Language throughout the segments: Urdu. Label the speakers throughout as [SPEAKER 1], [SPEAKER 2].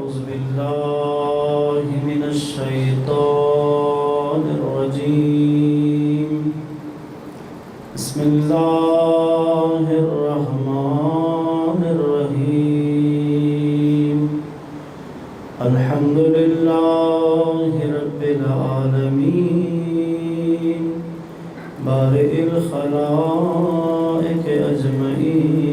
[SPEAKER 1] أعوذ بالله من الشيطان الرجيم. بسم الله الرحمن الرحيم. الحمد لله رب العالمين بارئ الخلائق أجمعين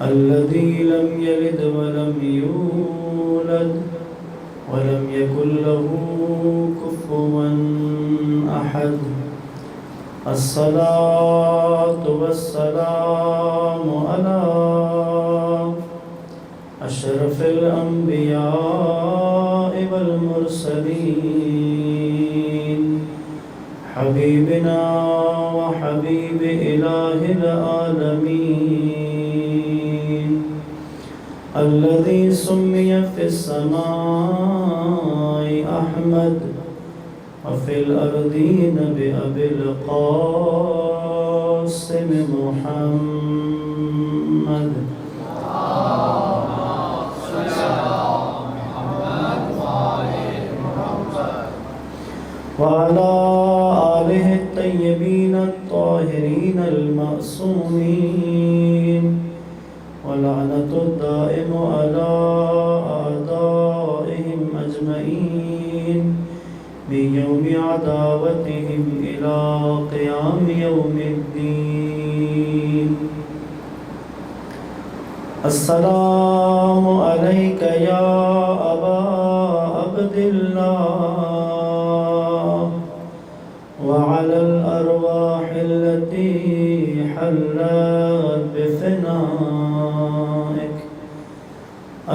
[SPEAKER 1] الذي لم يلد ولم يولد ولم يكن له كفوا أحد. الصلاة والسلام على أشرف الأنبياء والمرسلين حبيبنا وحبيب إله العالمين الذي سمي في السماء أحمد وفي الأرضين بأبي القاسم محمد. وعلى آله الطيبين الطاهرين المعصومين ولعنة الدائم على أعدائهم أجمعين من يوم عداوتهم إلى قيام يوم الدين. السلام عليك يا أبا عبد الله وعلى الأرواح التي حلت بفنائك.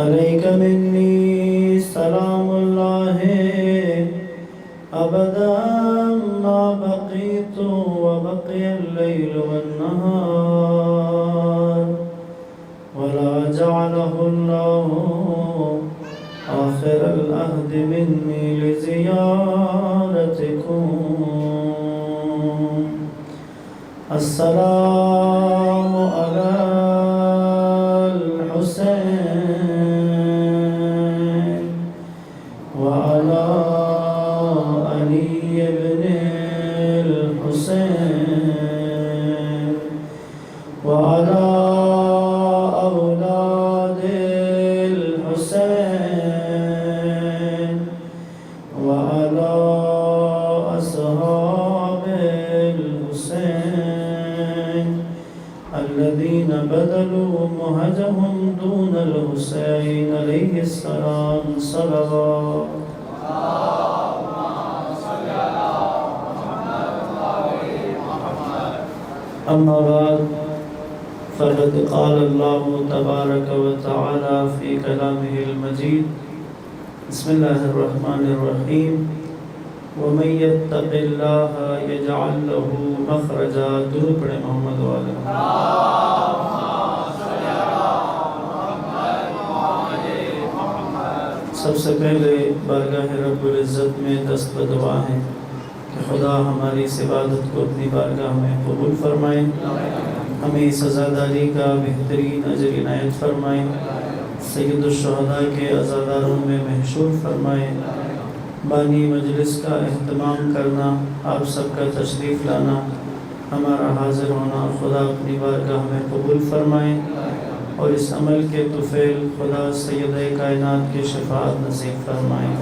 [SPEAKER 1] عليك مني سلام الله أبدا ما بقيت وبقي الليل والنهار ولا جعله الله آخر العهد مني لزيارتكم. السلام على الحسين وعلى علي بن الحسين وعلى أولاد الحسين وعلى أصحاب الحسين الذين بذلوا مهجهم دون الحسين عليه السلام صلوات. أما بعد فقد قال الله تبارك وتعالى في كلامه المجيد. بسم الله الرحمن الرحيم. ومن يتق الله يجعل له مخرجا. درود پڑھیں محمد والے. سب سے پہلے بارگاہ رب العزت میں دست بدعا ہیں کہ خدا ہماری اس عبادت کو اپنی بارگاہ میں قبول فرمائیں، ہمیں اس عزاداری کا بہترین اجر عنایت فرمائیں، سید الشہداء کے عزاداروں میں محشور فرمائیں. بانی مجلس کا اہتمام کرنا، آپ سب کا تشریف لانا، ہمارا حاضر ہونا خدا اپنی بارگاہ میں قبول فرمائیں، اور اس عمل کے طفیل خدا سید کائنات کی شفاعت نصیب فرمائیں.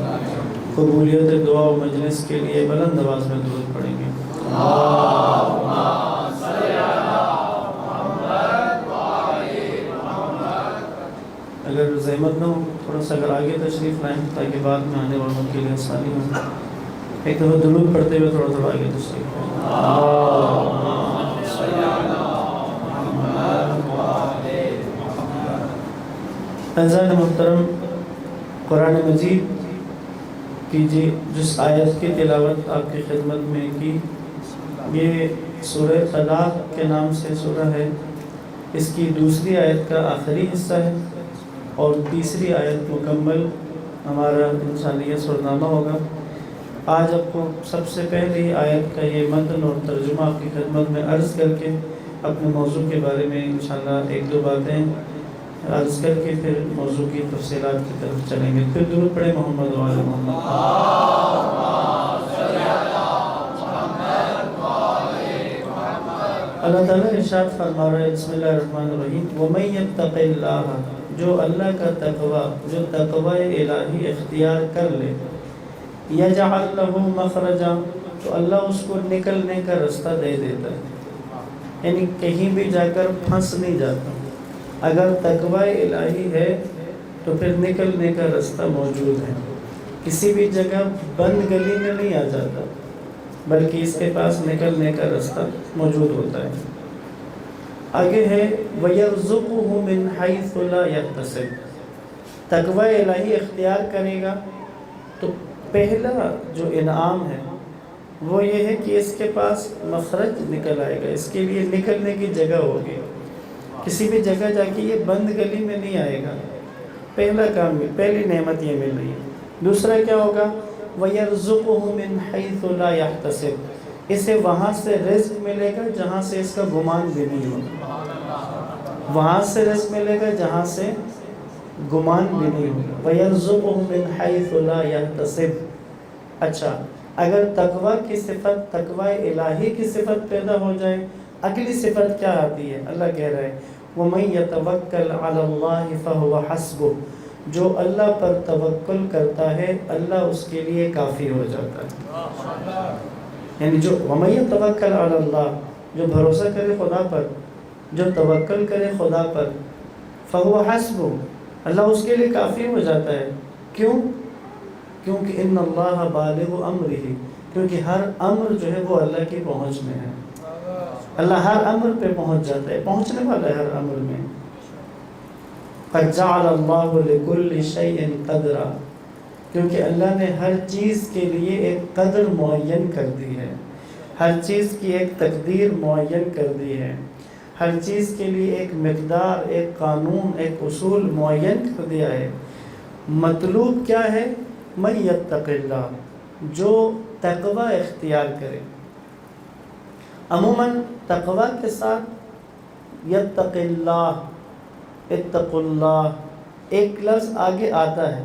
[SPEAKER 1] قبولیت دعا و مجلس کے لیے بلند آواز میں درود پڑھیں گے. اگر زحمت نہ ہو تھوڑا سا اگر آگے تشریف لائیں تاکہ بعد میں آنے والوں کے لیے آسانی ہو. ایک دفعہ درود پڑھتے ہوئے تھوڑا تھوڑا آگے تشریف لائیں. عزیزان محترم، قرآن مجید کی جس آیت کی تلاوت آپ کی خدمت میں کی، یہ سورہ طلاق کے نام سے سورہ ہے. اس کی دوسری آیت کا آخری حصہ ہے اور تیسری آیت مکمل ہمارا انشاءاللہ یہ سرنامہ ہوگا. آج آپ کو سب سے پہلی آیت کا یہ متن اور ترجمہ آپ کی خدمت میں عرض کر کے اپنے موضوع کے بارے میں انشاءاللہ ایک دو باتیں عرض کر کے پھر موضوع کی تفصیلات کی طرف چلیں گے. پھر درود پڑھیں محمد و آل محمد. اللہ تعالیٰ ارشاد فرما رہا ہے بسم اللہ الرحمن الرحیم وَمَن يَتَّقِ اللَّهَ جو اللہ کا تقوی جو تقوی الہی اختیار کر لے یجعل لہ مخرجا تو اللہ اس کو نکلنے کا راستہ دے دیتا ہے، یعنی کہیں بھی جا کر پھنس نہیں جاتا. اگر تقوی الہی ہے تو پھر نکلنے کا راستہ موجود ہے، کسی بھی جگہ بند گلی میں نہیں آ جاتا بلکہ اس کے پاس نکلنے کا راستہ موجود ہوتا ہے. آگے ہے وَيَرْزُقُهُ مِنْ حَيْثُ لَا يَحْتَسِبُ تقوی الہی اختیار کرے گا تو پہلا جو انعام ہے وہ یہ ہے کہ اس کے پاس مخرج نکل آئے گا، اس کے لیے نکلنے کی جگہ ہوگی، کسی بھی جگہ جا کے یہ بند گلی میں نہیں آئے گا. پہلا کام پہلی نعمت یہ مل رہی ہے. دوسرا کیا ہوگا وَيَرْزُقُهُ مِنْ حَيْثُ لَا يَحْتَسِبُ اسے وہاں سے رزق ملے گا جہاں سے اس کا گمان بھی نہیں ہوگا، وہاں سے رزق ملے گا جہاں سے گمان بھی نہیں ہوگا. وَيَرْزُقُهُ مِنْ حَيْثُ لَا يَحْتَسِبُ. اچھا اگر تقوی کی صفت تقوی الہی کی صفت پیدا ہو جائے اگلی صفت کیا آتی ہے؟ اللہ کہہ رہا ہے وَمَن يَتَوَكَّلْ عَلَى اللَّهِ فَهُوَ حَسْبُهُ جو اللہ پر توکل کرتا ہے اللہ اس کے لیے کافی ہو جاتا ہے. یعنی جو وَمَن يَتَوَكَّلْ عَلَى اللَّهِ جو بھروسہ کرے خدا پر، جو توکل کرے خدا پر فَهُوَ حَسْبُهُ اللہ اس کے لیے کافی ہو جاتا ہے. کیوں؟ کیونکہ ان اللہ بالغ امرہ کیونکہ ہر امر جو ہے وہ اللہ کی پہنچ میں ہے. اللہ ہر امر پہ پہنچ جاتا ہے، پہنچنے والا ہے ہر امر میں. قَدْ جَعَلَ اللَّهُ لِكُلِّ شَيْءٍ قَدْرًا کیونکہ اللہ نے ہر چیز کے لیے ایک قدر معین کر دی ہے، ہر چیز کی ایک تقدیر معین کر دی ہے، ہر چیز کے لیے ایک مقدار، ایک قانون، ایک اصول معین کر دیا ہے. مطلوب کیا ہے؟ مَن يَتَّقِ اللَّهَ جو تقوی اختیار کرے. عموماً تقوی کے ساتھ یتق اللہ اتقوا اللہ ایک لفظ آگے آتا ہے،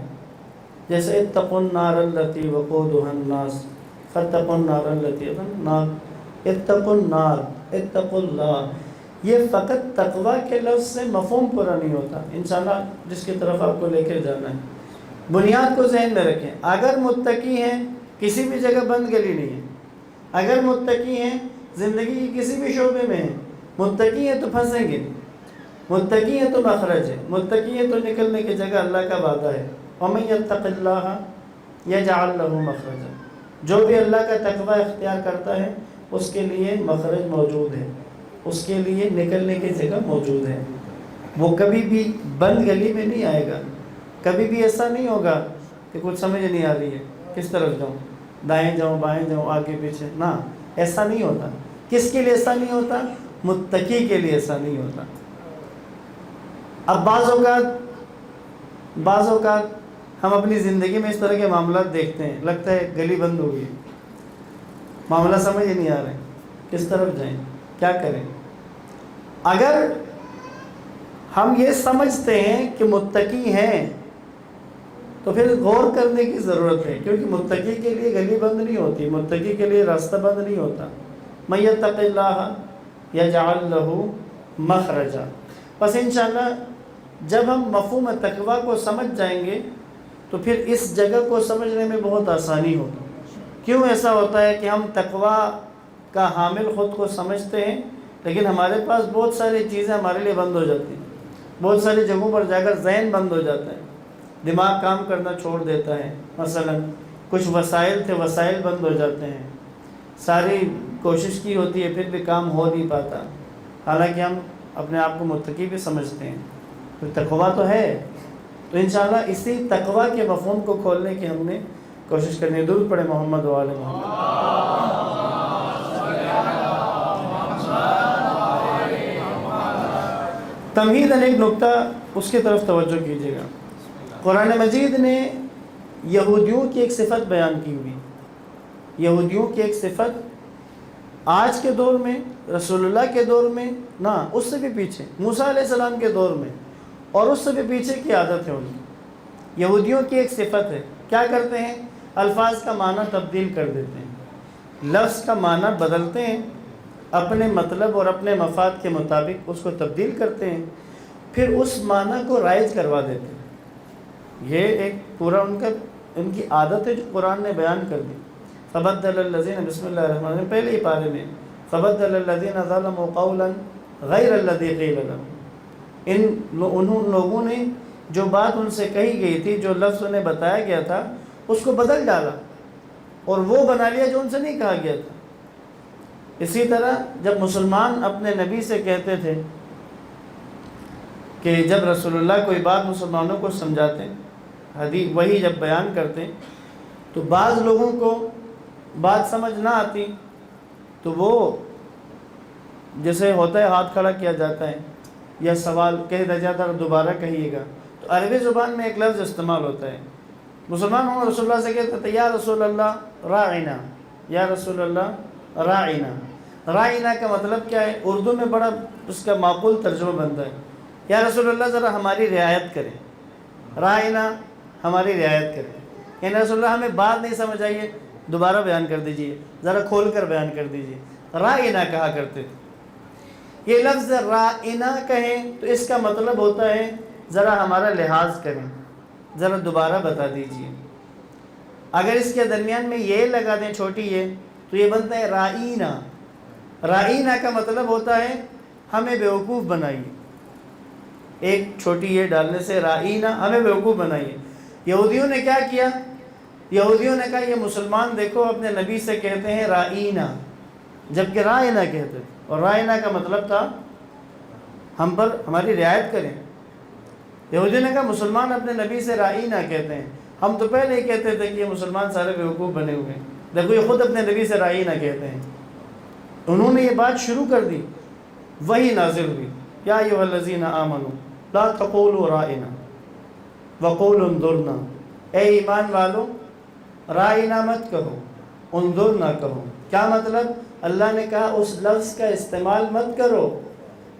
[SPEAKER 1] جیسے اتقوا النار التی وقودها الناس فاتقوا النار التی اتقوا النار اتقوا اللہ. یہ فقط تقوی کے لفظ سے مفہوم پورا نہیں ہوتا. انشاءاللہ جس کی طرف آپ کو لے کے جانا ہے بنیاد کو ذہن میں رکھیں. اگر متقی ہیں کسی بھی جگہ بند گلی نہیں ہے، اگر متقی ہیں زندگی کی کسی بھی شعبے میں ہیں، متقی ہیں تو پھنسیں گے، متقی ہیں تو مخرج ہے، متقی ہیں تو نکلنے کی جگہ اللہ کا وعدہ ہے. وَمَن يَتَّقِ اللَّهَ يَجْعَلْ لَهُ مَخْرَجًا جو بھی اللہ کا تقوی اختیار کرتا ہے اس کے لیے مخرج موجود ہے، اس کے لیے نکلنے کی جگہ موجود ہے. وہ کبھی بھی بند گلی میں نہیں آئے گا، کبھی بھی ایسا نہیں ہوگا کہ کچھ سمجھ نہیں آ رہی ہے کس طرف جاؤں، دائیں جاؤں بائیں جاؤں آگے پیچھے، نہ ایسا نہیں ہوتا. کس کے لیے ایسا نہیں ہوتا؟ متقی کے لیے ایسا نہیں ہوتا. اب بعض اوقات ہم اپنی زندگی میں اس طرح کے معاملات دیکھتے ہیں، لگتا ہے گلی بند ہو گئی، معاملہ سمجھ ہی نہیں آ رہا ہے کس طرف جائیں، کیا کریں. اگر ہم یہ سمجھتے ہیں کہ متقی ہیں تو پھر غور کرنے کی ضرورت ہے، کیونکہ متقی کے لیے گلی بند نہیں ہوتی، متقی کے لیے راستہ بند نہیں ہوتا. مَن يَتَّقِ اللَّهَ يَجْعَلْ لَهُ مَخْرَجًا. بس انشاءاللہ جب ہم مفہوم تقوی کو سمجھ جائیں گے تو پھر اس جگہ کو سمجھنے میں بہت آسانی ہوگی. کیوں ایسا ہوتا ہے کہ ہم تقوی کا حامل خود کو سمجھتے ہیں لیکن ہمارے پاس بہت ساری چیزیں ہمارے لیے بند ہو جاتی ہیں، بہت ساری جگہوں پر جا کر ذہن بند ہو جاتا ہے، دماغ کام کرنا چھوڑ دیتا ہے. مثلا کچھ وسائل تھے، وسائل بند ہو جاتے ہیں، ساری کوشش کی ہوتی ہے پھر بھی کام ہو نہیں پاتا، حالانکہ ہم اپنے آپ کو متقی بھی سمجھتے ہیں. تو تقوی تو ہے. تو انشاءاللہ اسی تقوی کے مفہوم کو کھولنے کی ہم نے کوشش کرنی ہے. درود پڑھے محمد و آل محمد. تمہیداً ایک نقطہ اس کی طرف توجہ کیجیے گا. قرآن مجید نے یہودیوں کی ایک صفت بیان کی ہوئی، یہودیوں کی ایک صفت آج کے دور میں، رسول اللہ کے دور میں، نہ اس سے بھی پیچھے موسیٰ علیہ السلام کے دور میں اور اس سے بھی پیچھے کی عادت ہے ان کی۔ یہودیوں کی ایک صفت ہے، کیا کرتے ہیں؟ الفاظ کا معنی تبدیل کر دیتے ہیں، لفظ کا معنی بدلتے ہیں، اپنے مطلب اور اپنے مفاد کے مطابق اس کو تبدیل کرتے ہیں، پھر اس معنی کو رائج کروا دیتے ہیں۔ یہ ایک پورا ان کی عادت ہے جو قرآن نے بیان کر دی۔ فبدل الذین، بسم اللہ الرحمن الرحیم، پہلے ہی پارے میں، فبدل الذین ظلموا قولا غیر الذی قیل لهم، انہوں لوگوں نے جو بات ان سے کہی گئی تھی، جو لفظ انہیں بتایا گیا تھا، اس کو بدل ڈالا اور وہ بنا لیا جو ان سے نہیں کہا گیا تھا۔ اسی طرح جب مسلمان اپنے نبی سے کہتے تھے کہ جب رسول اللہ کوئی بات مسلمانوں کو سمجھاتے ہیں، حدیث وہی جب بیان کرتے ہیں، تو بعض لوگوں کو بات سمجھ نہ آتی تو وہ جیسے ہوتا ہے ہاتھ کھڑا کیا جاتا ہے یا سوال کہہ دیا جاتا ہے دوبارہ کہیے گا، تو عربی زبان میں ایک لفظ استعمال ہوتا ہے۔ مسلمان ہوں رسول اللہ سے کہتے تھے یا رسول اللہ راعنا، یا رسول اللہ راعنا۔ راعنا کا مطلب کیا ہے؟ اردو میں بڑا اس کا معقول ترجمہ بنتا ہے، یا رسول اللہ ذرا ہماری رعایت کریں، راعنا ہماری رعایت کریں، یعنی رسول اللہ ہمیں بات نہیں سمجھ آئیے دوبارہ بیان کر دیجئے، ذرا کھول کر بیان کر دیجئے، راعنا کہا کرتے تھے۔ یہ لفظ راعنا کہیں تو اس کا مطلب ہوتا ہے ذرا ہمارا لحاظ کریں، ذرا دوبارہ بتا دیجئے۔ اگر اس کے درمیان میں یہ لگا دیں چھوٹی یہ، تو یہ بنتا ہے رائینا۔ رائینا کا مطلب ہوتا ہے ہمیں بیوقوف بنائیے، ایک چھوٹی یہ ڈالنے سے رائینا، ہمیں بیوقوف بنائیے۔ یہودیوں نے کیا کیا؟ یہودیوں نے کہا یہ مسلمان دیکھو اپنے نبی سے کہتے ہیں رائینا، جبکہ رائینا کہتے تھے، اور رائینا کا مطلب تھا ہم پر ہماری رعایت کریں۔ یہودیوں نے کہا مسلمان اپنے نبی سے رائینا کہتے ہیں، ہم تو پہلے ہی کہتے تھے کہ یہ مسلمان سارے بیوقوف بنے ہوئے ہیں، دیکھو یہ خود اپنے نبی سے رائینا کہتے ہیں۔ انہوں نے یہ بات شروع کر دی، وہی نازل ہوئی، یا ایھا الذین آمنوا لا تقولوا رائینا وقولوا انظرنا، اے ایمان والو رائینا مت کہو، انظرنا کہو۔ کیا مطلب؟ اللہ نے کہا اس لفظ کا استعمال مت کرو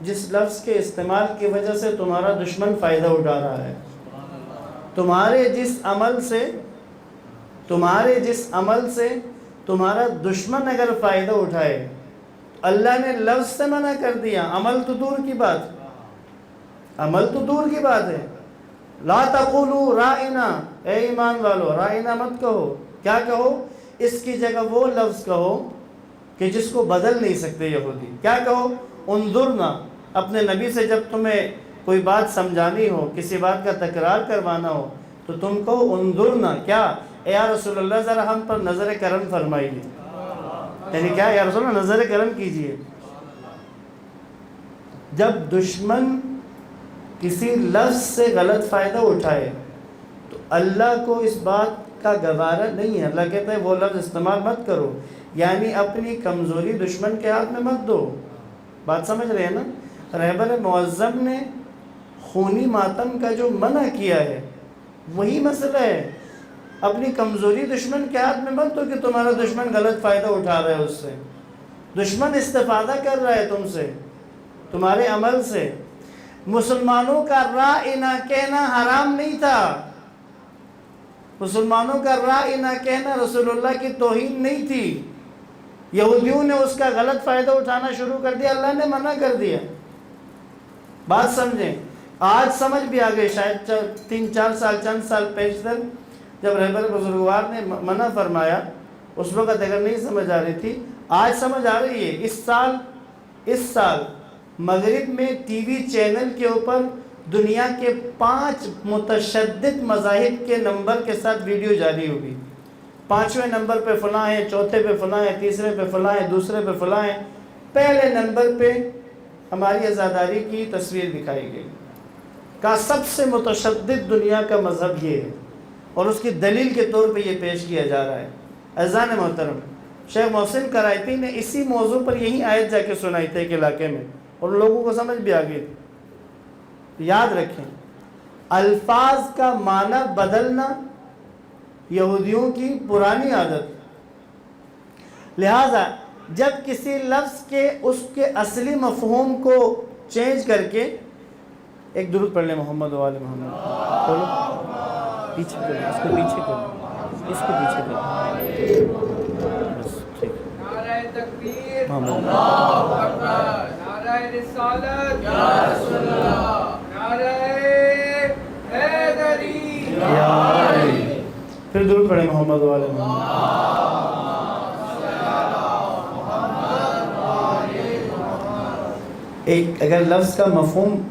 [SPEAKER 1] جس لفظ کے استعمال کی وجہ سے تمہارا دشمن فائدہ اٹھا رہا ہے۔ تمہارے جس عمل سے تمہارا دشمن اگر فائدہ اٹھائے، اللہ نے لفظ سے منع کر دیا، عمل تو دور کی بات ہے۔ لا تقولوا رائنا، اے ایمان والو رائنا مت کہو۔ کیا کہو؟ اس کی جگہ وہ لفظ کہو کہ جس کو بدل نہیں سکتے یہودی۔ کیا کہو؟ انظرنا۔ اپنے نبی سے جب تمہیں کوئی بات سمجھانی ہو، کسی بات کا تکرار کروانا ہو، تو تم کہو انظرنا، کیا؟ اے یا رسول اللہ ذرا ہم پر نظر کرم فرمائیے، یعنی کیا؟ یا رسول اللہ نظر کرم کیجئے۔ جب دشمن کسی لفظ سے غلط فائدہ اٹھائے تو اللہ کو اس بات کا گوارا نہیں ہے، اللہ کہتا ہے وہ لفظ استعمال مت کرو، یعنی اپنی کمزوری دشمن کے ہاتھ میں مت دو۔ بات سمجھ رہے ہیں نا؟ رہبر معظم نے خونی ماتم کا جو منع کیا ہے وہی مسئلہ ہے، اپنی کمزوری دشمن کے ہاتھ میں مت دو کہ تمہارا دشمن غلط فائدہ اٹھا رہا ہے، اس سے دشمن استفادہ کر رہا ہے تم سے، تمہارے عمل سے۔ مسلمانوں کا رائنا کہنا حرام نہیں تھا، مسلمانوں کا رائنا کہنا رسول اللہ کی توہین نہیں تھی، یہودیوں نے اس کا غلط فائدہ اٹھانا شروع کر دیا، اللہ نے منع کر دیا۔ بات سمجھیں، آج سمجھ بھی آ گئی، شاید 3-4 سال چند سال پیشتر جب رہبر بزرگوار نے منع فرمایا اس وقت اگر نہیں سمجھ آ رہی تھی، آج سمجھ آ رہی ہے۔ اس سال مغرب میں ٹی وی چینل کے اوپر دنیا کے 5 متشدد مذاہب کے نمبر کے ساتھ ویڈیو جاری ہوگی، 5ویں نمبر پہ فلاں ہیں، چوتھے پہ فلاں ہیں، تیسرے پہ فلاں ہیں، دوسرے پہ فلاں ہیں، پہلے نمبر پہ ہماری عزاداری کی تصویر دکھائی گئی، کہا سب سے متشدد دنیا کا مذہب یہ ہے، اور اس کی دلیل کے طور پہ یہ پیش کیا جا رہا ہے۔ عزیزان محترم، شیخ محسن کرائیتی نے اسی موضوع پر یہی آیت جا کے سنائی تھے ایک علاقے میں، اور لوگوں کو سمجھ بھی آ گئی تھی۔ یاد رکھیں، الفاظ کا معنی بدلنا یہودیوں کی پرانی عادت، لہذا جب کسی لفظ کے اس کے اصلی مفہوم کو چینج کر کے ایک درود پڑھ لیں محمد و آل محمد. بولو پیچھے کرو, اس کو پیچھے کرو, اس کو پیچھے کرو, بس ٹھیک.
[SPEAKER 2] نعرہ تکبیر،
[SPEAKER 1] محمد
[SPEAKER 2] اللہ اکبر، نعرہ رسالت، یا رسول اللہ، نعرہ حیدری،
[SPEAKER 1] یا علی. پھر درود پڑھیں محمد و آل محمد. ایک اگر لفظ کا مفہوم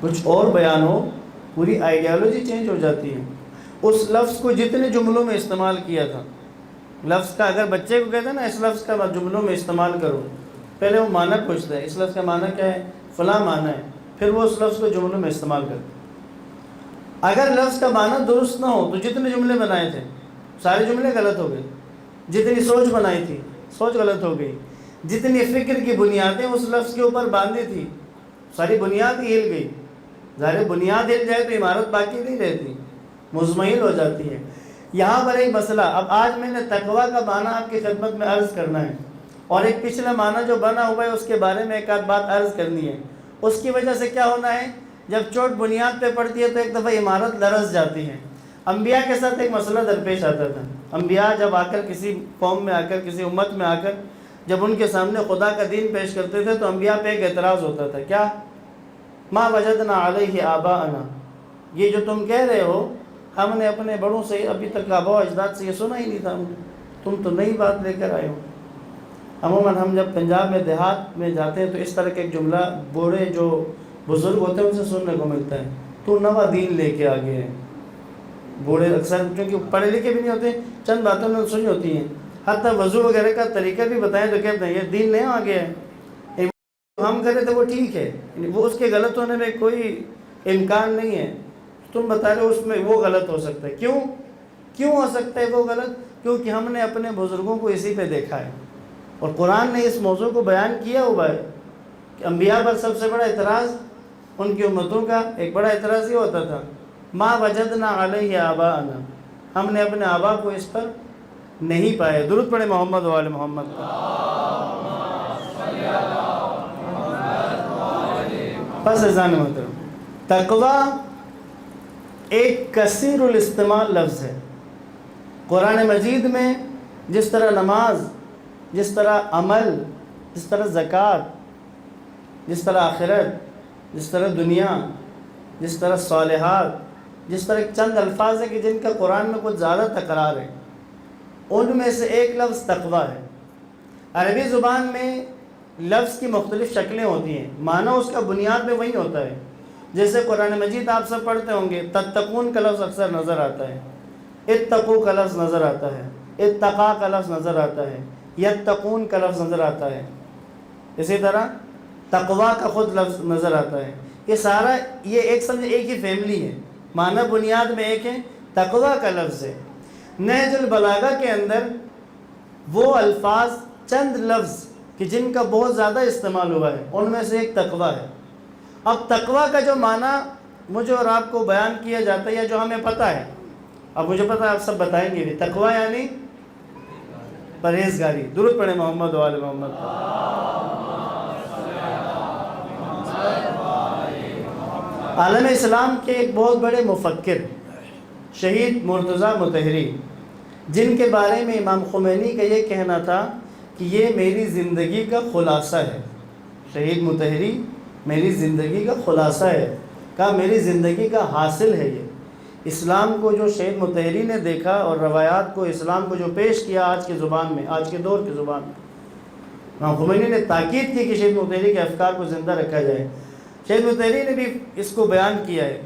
[SPEAKER 1] کچھ اور بیان ہو, پوری آئیڈیالوجی چینج ہو جاتی ہے. اس لفظ کو جتنے جملوں میں استعمال کیا تھا, لفظ کا اگر بچے کو کہتے ہیں نا اس لفظ کا جملوں میں استعمال کرو, پہلے وہ معنی پوچھتا ہے, اس لفظ کا معنی کیا ہے, فلاں معنی ہے, پھر وہ اس لفظ کو جملوں میں استعمال کرتا ہے. اگر لفظ کا معنی درست نہ ہو تو جتنے جملے بنائے تھے سارے جملے غلط ہو گئے. جتنی سوچ بنائی تھی سوچ غلط ہو گئی. جتنی فکر کی بنیادیں اس لفظ کے اوپر باندھی تھی ساری بنیاد ہی ہل گئی. ظاہر بنیاد ہل جائے تو عمارت باقی نہیں رہتی, مزمحل ہو جاتی ہے. یہاں پر ایک مسئلہ, اب آج میں نے تقویٰ کا معنی آپ کی خدمت میں عرض کرنا ہے, اور ایک پچھلا معنی جو بنا ہوا ہے اس کے بارے میں ایک آدھ بات عرض کرنی ہے. اس کی وجہ سے کیا ہونا ہے, جب چوٹ بنیاد پہ پڑتی ہے تو ایک دفعہ عمارت لرز جاتی ہے. انبیاء کے ساتھ ایک مسئلہ درپیش آتا تھا. انبیاء جب آ کر کسی قوم میں آ کر, کسی امت میں آ کر جب ان کے سامنے خدا کا دین پیش کرتے تھے تو انبیاء پہ ایک اعتراض ہوتا تھا, کیا, ما وجدنا علیہ آباءنا, یہ جو تم کہہ رہے ہو ہم نے اپنے بڑوں سے ابھی تک آباء و اجداد سے یہ سنا ہی نہیں تھا, تم تو نئی بات لے کر آئے ہو. عموماً ہم جب پنجاب میں دیہات میں جاتے ہیں تو اس طرح کے ایک جملہ بوڑھے جو بزرگ ہوتے ہیں ان سے سننے کو ملتا ہے, تو نوا دین لے کے آگے ہے. بوڑھے اکثر کیونکہ پڑھے لکھے بھی نہیں ہوتے, چند باتوں میں سنی ہوتی ہیں, حتیٰ وضو وغیرہ کا طریقہ بھی بتائیں تو کہتے ہیں یہ دین نہیں آگے ہے, ہم کرے تو وہ ٹھیک ہے, وہ اس کے غلط ہونے میں کوئی امکان نہیں ہے. تم بتا رہے ہو اس میں وہ غلط ہو سکتا ہے. کیوں ہو سکتا ہے وہ غلط؟ کیونکہ ہم نے اپنے بزرگوں کو اسی پہ دیکھا ہے, اور قرآن نے اس موضوع کو بیان کیا ہوا ہے کہ انبیاء پر سب سے بڑا اعتراض ان کی امتوں کا ایک بڑا اعتراض یہ ہوتا تھا, ما وجدنا علیہ آباءنا, ہم نے اپنے آبا کو اس پر نہیں پائے. درود پڑھے محمد و آل محمد. پس عزیزان محترم, تقویٰ ایک کثیر الاستعمال لفظ ہے. قرآن مجید میں جس طرح نماز, جس طرح عمل, جس طرح زکوٰۃ, جس طرح آخرت, جس طرح دنیا, جس طرح صالحات, جس طرح چند الفاظ ہیں کہ جن کا قرآن میں کچھ زیادہ تکرار ہے, ان میں سے ایک لفظ تقویٰ ہے. عربی زبان میں لفظ کی مختلف شکلیں ہوتی ہیں, معنی اس کا بنیاد میں وہی ہوتا ہے. جیسے قرآن مجید آپ سب پڑھتے ہوں گے, تتقون کا لفظ اکثر نظر آتا ہے, اتقو کا لفظ نظر آتا ہے, اتقا کا لفظ نظر آتا ہے, یتقون کا لفظ نظر آتا ہے. اسی طرح تقویٰ کا خود لفظ نظر آتا ہے. یہ سارا یہ ایک سمجھے ایک ہی فیملی ہے, معنی بنیاد میں ایک ہے, تقویٰ کا لفظ ہے. نہج البلاغہ کے اندر وہ الفاظ چند لفظ کہ جن کا بہت زیادہ استعمال ہوا ہے, ان میں سے ایک تقویٰ ہے. اب تقویٰ کا جو معنی مجھے اور آپ کو بیان کیا جاتا ہے یا جو ہمیں پتہ ہے, اب مجھے پتہ ہے آپ سب بتائیں گے بھی, تقویٰ یعنی پرہیزگاری. درود پڑھیں محمد و آل محمد. عالم اسلام کے ایک بہت بڑے مفکر شہید مرتضیٰ مطہری, جن کے بارے میں امام خمینی کا یہ کہنا تھا کہ یہ میری زندگی کا خلاصہ ہے. شہید مطہری میری زندگی کا خلاصہ ہے, کہا میری زندگی کا حاصل ہے. یہ اسلام کو جو شہید مطہری نے دیکھا اور روایات کو, اسلام کو جو پیش کیا آج کے زبان میں, آج کے دور کی زبان میں, امام خمینی نے تاکید کی کہ شہید مطہری کے افکار کو زندہ رکھا جائے. شہید مطہری نے بھی اس کو بیان کیا ہے.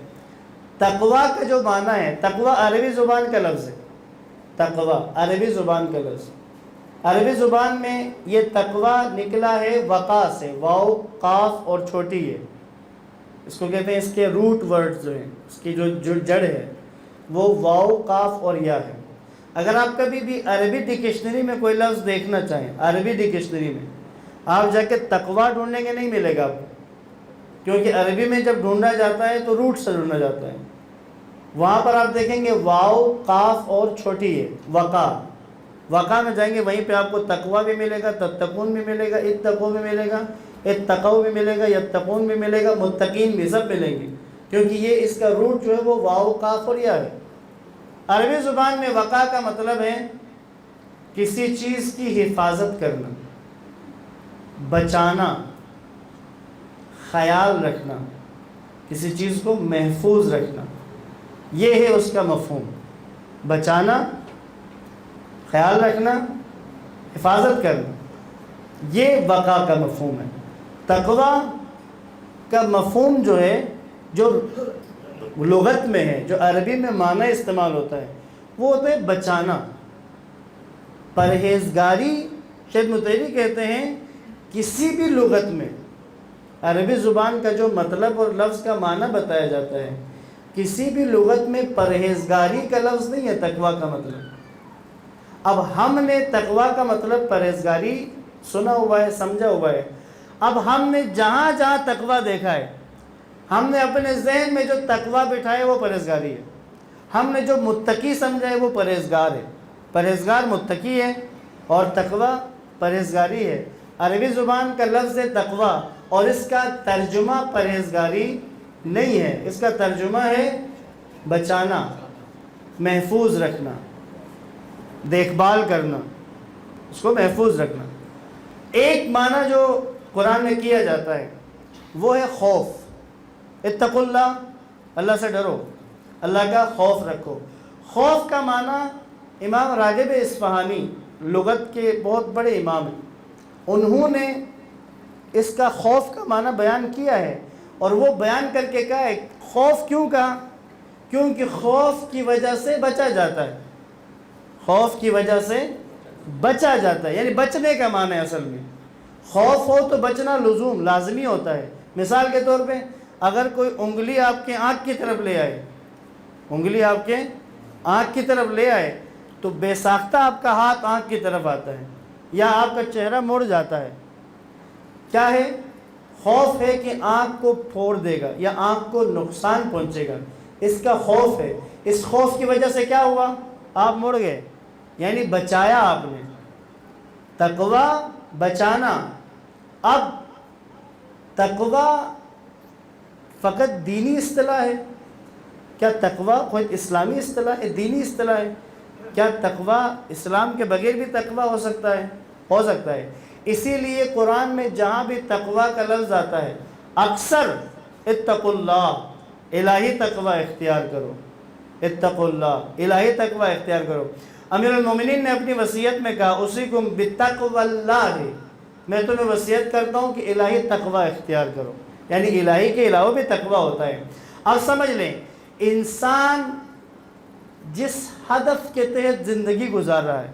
[SPEAKER 1] تقویٰ کا جو معنی ہے, تقویٰ عربی زبان کا لفظ ہے, تقویٰ عربی زبان کا لفظ. عربی زبان میں یہ تقویٰ نکلا ہے وقا سے, واو قاف اور چھوٹی ہے, اس کو کہتے ہیں, اس کے روٹ ورڈز جو ہیں, اس کی جو جڑ ہے وہ واو قاف اور یا ہے. اگر آپ کبھی بھی عربی ڈکشنری میں کوئی لفظ دیکھنا چاہیں, عربی ڈکشنری میں آپ جا کے تقویٰ ڈھونڈیں گے نہیں ملے گا آپ کو, کیونکہ عربی میں جب ڈھونڈا جاتا ہے تو روٹ سے ڈھونڈا جاتا ہے. وہاں پر آپ دیکھیں گے واو قاف اور چھوٹی ہے, وقا. وقا میں جائیں گے وہیں پہ آپ کو تقویٰ بھی ملے گا, تتقون بھی ملے گا, اتقو بھی ملے گا, اتقو بھی ملے گا, یتقون بھی ملے گا, متقین بھی, سب ملیں گے. کیونکہ یہ اس کا روٹ جو ہے وہ واو قاف اور یا ہے۔ عربی زبان میں وقع کا مطلب ہے کسی چیز کی حفاظت کرنا، بچانا، خیال رکھنا، کسی چیز کو محفوظ رکھنا، یہ ہے اس کا مفہوم۔ بچانا، خیال رکھنا، حفاظت کرنا، یہ وقع کا مفہوم ہے۔ تقویٰ کا مفہوم جو ہے، جو لغت میں ہے، جو عربی میں معنی استعمال ہوتا ہے، وہ ہوتا ہے بچانا، پرہیزگاری۔ شیخ متحری کہتے ہیں کسی بھی لغت میں عربی زبان کا جو مطلب اور لفظ کا معنی بتایا جاتا ہے، کسی بھی لغت میں پرہیزگاری کا لفظ نہیں ہے تقویٰ کا مطلب۔ اب ہم نے تقویٰ کا مطلب پرہیزگاری سنا ہوا ہے، سمجھا ہوا ہے۔ اب ہم نے جہاں جہاں تقویٰ دیکھا ہے، ہم نے اپنے ذہن میں جو تقویٰ بٹھایا ہے وہ پرہیزگاری ہے۔ ہم نے جو متقی سمجھا ہے وہ پرہیزگار ہے۔ پرہیزگار متقی ہے اور تقویٰ پرہیزگاری ہے۔ عربی زبان کا لفظ ہے تقویٰ، اور اس کا ترجمہ پرہیزگاری نہیں ہے، اس کا ترجمہ ہے بچانا، محفوظ رکھنا، دیکھ بھال کرنا، اس کو محفوظ رکھنا۔ ایک معنی جو قرآن میں کیا جاتا ہے وہ ہے خوف۔ اتقوا اللہ، اللہ سے ڈرو، اللہ کا خوف رکھو۔ خوف کا معنی امام راغب اصفہانی لغت کے بہت بڑے امام ہیں، انہوں نے اس کا خوف کا معنی بیان کیا ہے، اور وہ بیان کر کے کہا ہے خوف کیوں کہا؟ کیونکہ خوف کی وجہ سے بچا جاتا ہے، خوف کی وجہ سے بچا جاتا ہے، یعنی بچنے کا معنی ہے اصل میں۔ خوف ہو تو بچنا لزوم لازمی ہوتا ہے۔ مثال کے طور پہ اگر کوئی انگلی آپ کے آنکھ کی طرف لے آئے، انگلی آپ کے آنکھ کی طرف لے آئے تو بے ساختہ آپ کا ہاتھ آنکھ کی طرف آتا ہے، یا آپ کا چہرہ مڑ جاتا ہے۔ کیا ہے؟ خوف ہے کہ آنکھ کو پھوڑ دے گا یا آنکھ کو نقصان پہنچے گا، اس کا خوف ہے۔ اس خوف کی وجہ سے کیا ہوا؟ آپ مڑ گئے، یعنی بچایا آپ نے۔ تقویٰ بچانا۔ اب تقویٰ فقط دینی اصطلاح ہے؟ کیا تقویٰ کوئی اسلامی اصطلاح ہے، دینی اصطلاح ہے؟ کیا تقویٰ اسلام کے بغیر بھی تقویٰ ہو سکتا ہے؟ ہو سکتا ہے۔ اسی لیے قرآن میں جہاں بھی تقویٰ کا لفظ آتا ہے اکثر اتقوا اللہ، الہی تقویٰ اختیار کرو، اتقوا اللہ، الہی تقویٰ اختیار کرو۔ امیر المومنین نے اپنی وصیت میں کہا اوصیکم بتقوی اللہ، میں تمہیں وصیت کرتا ہوں کہ الہی تقویٰ اختیار کرو، یعنی الہی کے علاوہ بھی تقویٰ ہوتا ہے۔ اب سمجھ لیں، انسان جس ہدف کے تحت زندگی گزار رہا ہے،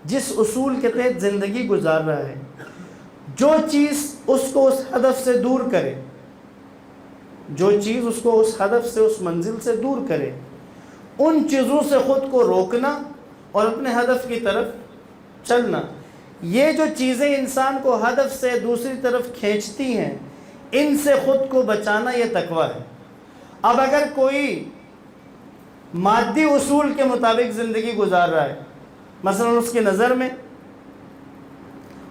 [SPEAKER 1] جس اصول کے تحت زندگی گزار رہا ہے، جو چیز اس کو اس ہدف سے دور کرے، جو چیز اس کو اس ہدف سے، اس منزل سے دور کرے، ان چیزوں سے خود کو روکنا اور اپنے ہدف کی طرف چلنا، یہ جو چیزیں انسان کو ہدف سے دوسری طرف کھینچتی ہیں، ان سے خود کو بچانا، یہ تقویٰ ہے۔ اب اگر کوئی مادی اصول کے مطابق زندگی گزار رہا ہے، مثلا اس کی نظر میں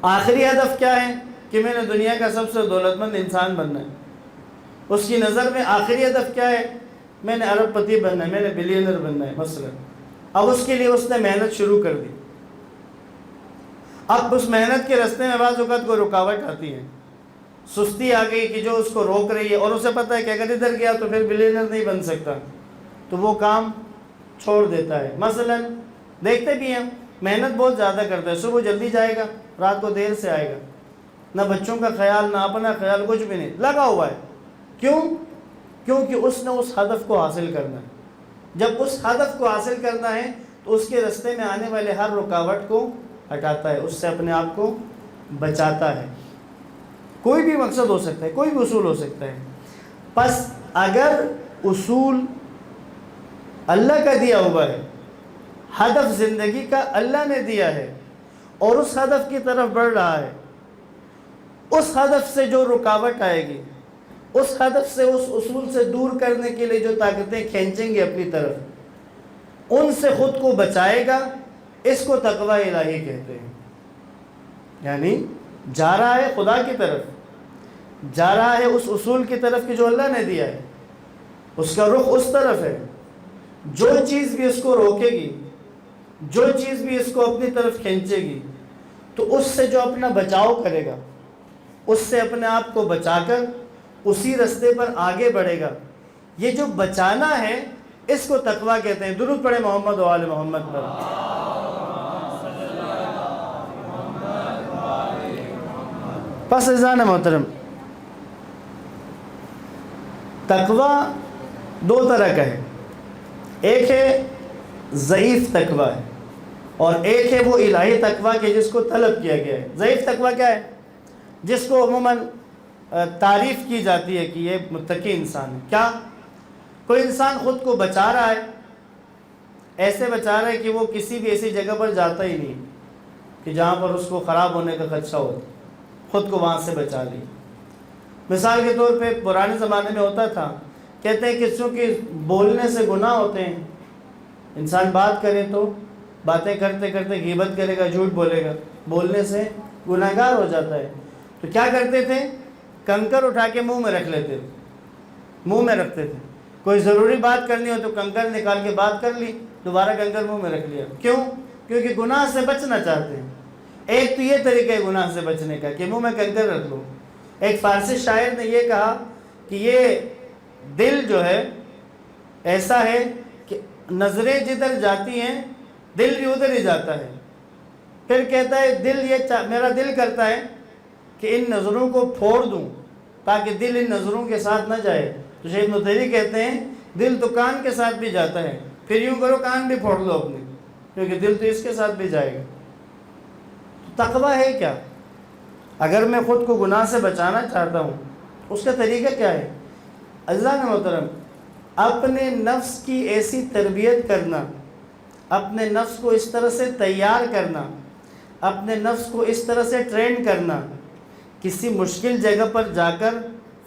[SPEAKER 1] آخری ہدف کیا ہے کہ میں نے دنیا کا سب سے دولت مند انسان بننا ہے، اس کی نظر میں آخری ہدف کیا ہے، میں نے ارب پتی بننا ہے، میں نے بلینر بننا ہے مثلا۔ اب اس کے لیے اس نے محنت شروع کر دی۔ اب اس محنت کے راستے میں بعض اوقات کوئی رکاوٹ آتی ہے، سستی آ گئی کہ جو اس کو روک رہی ہے، اور اسے پتہ ہے کہ اگر ادھر گیا تو پھر بلینر نہیں بن سکتا، تو وہ کام چھوڑ دیتا ہے۔ مثلا دیکھتے بھی ہیں، محنت بہت زیادہ کرتا ہے، صبح جلدی جائے گا، رات کو دیر سے آئے گا، نہ بچوں کا خیال، نہ اپنا خیال، کچھ بھی نہیں، لگا ہوا ہے۔ کیوں؟ کیونکہ اس نے اس ہدف کو حاصل کرنا ہے۔ جب اس ہدف کو حاصل کرنا ہے تو اس کے راستے میں آنے والے ہر رکاوٹ کو ہٹاتا ہے، اس سے اپنے آپ کو بچاتا ہے۔ کوئی بھی مقصد ہو سکتا ہے، کوئی بھی اصول ہو سکتا ہے۔ پس اگر اصول اللہ کا دیا ہوا ہے، ہدف زندگی کا اللہ نے دیا ہے، اور اس ہدف کی طرف بڑھ رہا ہے، اس ہدف سے جو رکاوٹ آئے گی، اس ہدف سے، اس اصول سے دور کرنے کے لیے جو طاقتیں کھینچیں گے اپنی طرف، ان سے خود کو بچائے گا، اس کو تقویٰ الہی کہتے ہیں۔ یعنی جا رہا ہے خدا کی طرف، جا رہا ہے اس اصول کی طرف کہ جو اللہ نے دیا ہے، اس کا رخ اس طرف ہے. جو چیز بھی اس کو روکے گی، جو چیز بھی اس کو اپنی طرف کھینچے گی، تو اس سے جو اپنا بچاؤ کرے گا، اس سے اپنے آپ کو بچا کر اسی رستے پر آگے بڑھے گا. یہ جو بچانا ہے اس کو تقویٰ کہتے ہیں. درود پڑھے محمد و آل محمد پر. پس عزیزان محترم، تقویٰ دو طرح کا ہے. ایک ہے ضعیف تقویٰ ہے، اور ایک ہے وہ الہی تقویٰ کہ جس کو طلب کیا گیا ہے. ضعیف تقویٰ کیا ہے؟ جس کو عموماً تعریف کی جاتی ہے کہ یہ متقی انسان ہے. کیا؟ کوئی انسان خود کو بچا رہا ہے، ایسے بچا رہا ہے کہ وہ کسی بھی ایسی جگہ پر جاتا ہی نہیں کہ جہاں پر اس کو خراب ہونے کا خدشہ ہو، خود کو وہاں سے بچا لی. مثال کے طور پہ پرانے زمانے میں ہوتا تھا، کہتے ہیں کہ چونکہ بولنے سے گناہ ہوتے ہیں، انسان بات کرے تو باتیں کرتے کرتے غیبت کرے گا، جھوٹ بولے گا، بولنے سے گناہ گار ہو جاتا ہے. تو کیا کرتے تھے؟ کنکر اٹھا کے منہ میں رکھ لیتے تھے، منہ میں رکھتے تھے. کوئی ضروری بات کرنی ہو تو کنکر نکال کے بات کر لی، دوبارہ کنکر منہ میں رکھ لیا. کیوں؟ کیونکہ گناہ سے بچنا چاہتے ہیں. ایک تو یہ طریقہ ہے گناہ سے بچنے کا کہ منہ میں کنکر رکھ لو. ایک فارسی شاعر نے یہ کہا کہ یہ دل جو ہے ایسا ہے کہ نظریں جدھر جاتی ہیں دل بھی ادھر ہی جاتا ہے. پھر کہتا ہے میرا دل کرتا ہے کہ ان نظروں کو پھوڑ دوں تاکہ دل ان نظروں کے ساتھ نہ جائے. تو شیخ متحری کہتے ہیں دل تو کان کے ساتھ بھی جاتا ہے، پھر یوں کرو کان بھی پھوڑ لو اپنے، کیونکہ دل تو اس کے ساتھ بھی جائے گا. تقویٰ ہے کیا؟ اگر میں خود کو گناہ سے بچانا چاہتا ہوں اس کا طریقہ کیا ہے؟ عزیزان محترم، اپنے نفس کی ایسی تربیت کرنا، اپنے نفس کو اس طرح سے تیار کرنا، اپنے نفس کو اس طرح سے ٹرین کرنا، کسی مشکل جگہ پر جا کر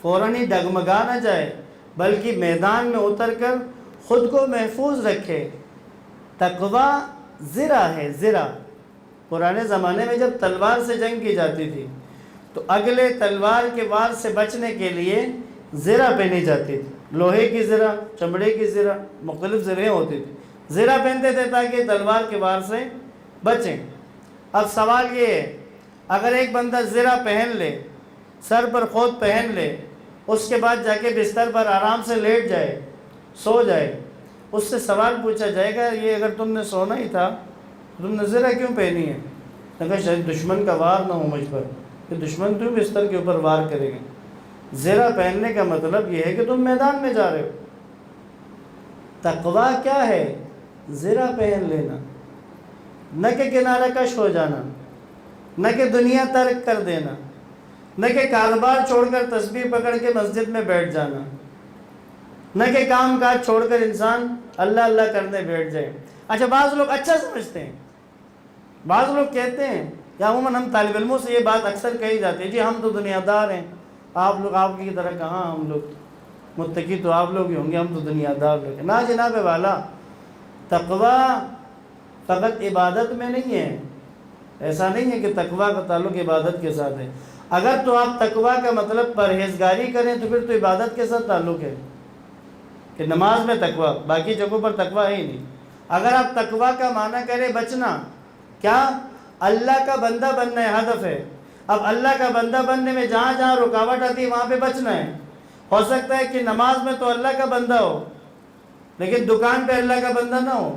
[SPEAKER 1] فوراً ہی ڈگمگا نہ جائے، بلکہ میدان میں اتر کر خود کو محفوظ رکھے. تقویٰ زرہ ہے، زرہ. پرانے زمانے میں جب تلوار سے جنگ کی جاتی تھی تو اگلے تلوار کے وار سے بچنے کے لیے زرہ پہنی جاتی تھی. لوہے کی زرہ، چمڑے کی زرہ، مختلف زرہیں ہوتی تھی. زرہ پہنتے تھے تاکہ تلوار کے وار سے بچیں. اب سوال یہ ہے، اگر ایک بندہ زرہ پہن لے، سر پر خود پہن لے، اس کے بعد جا کے بستر پر آرام سے لیٹ جائے، سو جائے، اس سے سوال پوچھا جائے گا یہ اگر تم نے سونا ہی تھا تم نے زرہ کیوں پہنی ہے؟ کہ شاید دشمن کا وار نہ ہو مجھ پر، کہ دشمن کیوں بستر کے اوپر وار کرے گا. زرہ پہننے کا مطلب یہ ہے کہ تم میدان میں جا رہے ہو. تقویٰ کیا ہے؟ زرہ پہن لینا، نہ کہ کنارہ کش ہو جانا، نہ کہ دنیا ترک کر دینا، نہ کہ کاروبار چھوڑ کر تسبیح پکڑ کے مسجد میں بیٹھ جانا، نہ کہ کام کاج چھوڑ کر انسان اللہ اللہ کرنے بیٹھ جائے. اچھا، بعض لوگ اچھا سمجھتے ہیں، بعض لوگ کہتے ہیں، یا عموماً ہم طالب علموں سے یہ بات اکثر کہی جاتی ہے، جی ہم تو دنیا دار ہیں، آپ لوگ آپ کی طرح کہاں، ہم لوگ متقی تو آپ لوگ ہی ہوں گے، ہم تو دنیا دار لوگ ہیں. نا جناب والا، تقویٰ فقط عبادت میں نہیں ہے. ایسا نہیں ہے کہ تقویٰ کا تعلق عبادت کے ساتھ ہے. اگر تو آپ تقویٰ کا مطلب پرہیزگاری کریں تو پھر تو عبادت کے ساتھ تعلق ہے کہ نماز میں تقویٰ، باقی جگہوں پر تقویٰ ہے ہی نہیں. اگر آپ تقویٰ کا معنی کریں بچنا، کیا اللہ کا بندہ بننا ہے، ہدف ہے. اب اللہ کا بندہ بننے میں جہاں جہاں رکاوٹ آتی ہے وہاں پہ بچنا ہے. ہو سکتا ہے کہ نماز میں تو اللہ کا بندہ ہو لیکن دکان پہ اللہ کا بندہ نہ ہو.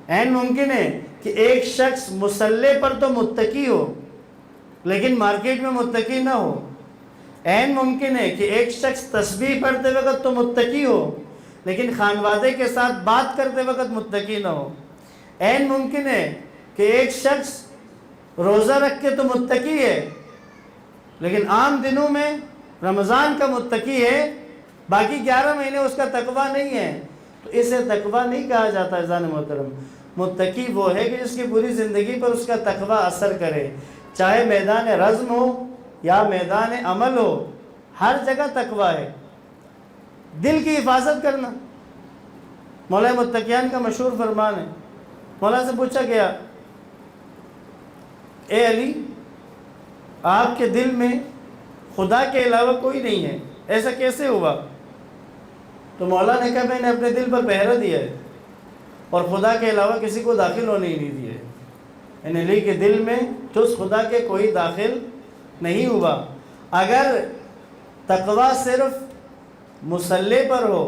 [SPEAKER 1] عین ممکن ہے کہ ایک شخص مصلی پر تو متقی ہو لیکن مارکیٹ میں متقی نہ ہو. عین ممکن ہے کہ ایک شخص تسبیح پڑھتے وقت تو متقی ہو لیکن خانوادے کے ساتھ بات کرتے وقت متقی نہ ہو. عین ممکن ہے کہ ایک شخص روزہ رکھ کے تو متقی ہے لیکن عام دنوں میں رمضان کا متقی ہے، باقی 11 مہینے اس کا تقویٰ نہیں ہے. تو اسے تقویٰ نہیں کہا جاتا. عزیزان محترم، متقی وہ ہے کہ جس کی پوری زندگی پر اس کا تقویٰ اثر کرے، چاہے میدان رزم ہو یا میدان عمل ہو، ہر جگہ تقویٰ ہے. دل کی حفاظت کرنا مولا متقیان کا مشہور فرمان ہے. مولا سے پوچھا گیا، اے علی، آپ کے دل میں خدا کے علاوہ کوئی نہیں ہے، ایسا کیسے ہوا؟ تو مولا نے کہا میں نے اپنے دل پر پہرا دیا ہے اور خدا کے علاوہ کسی کو داخل ہونے ہی نہیں دیا ہے، یعنی علی کے دل میں جز خدا کے کوئی داخل نہیں ہوا۔ اگر تقویٰ صرف مسلح پر ہو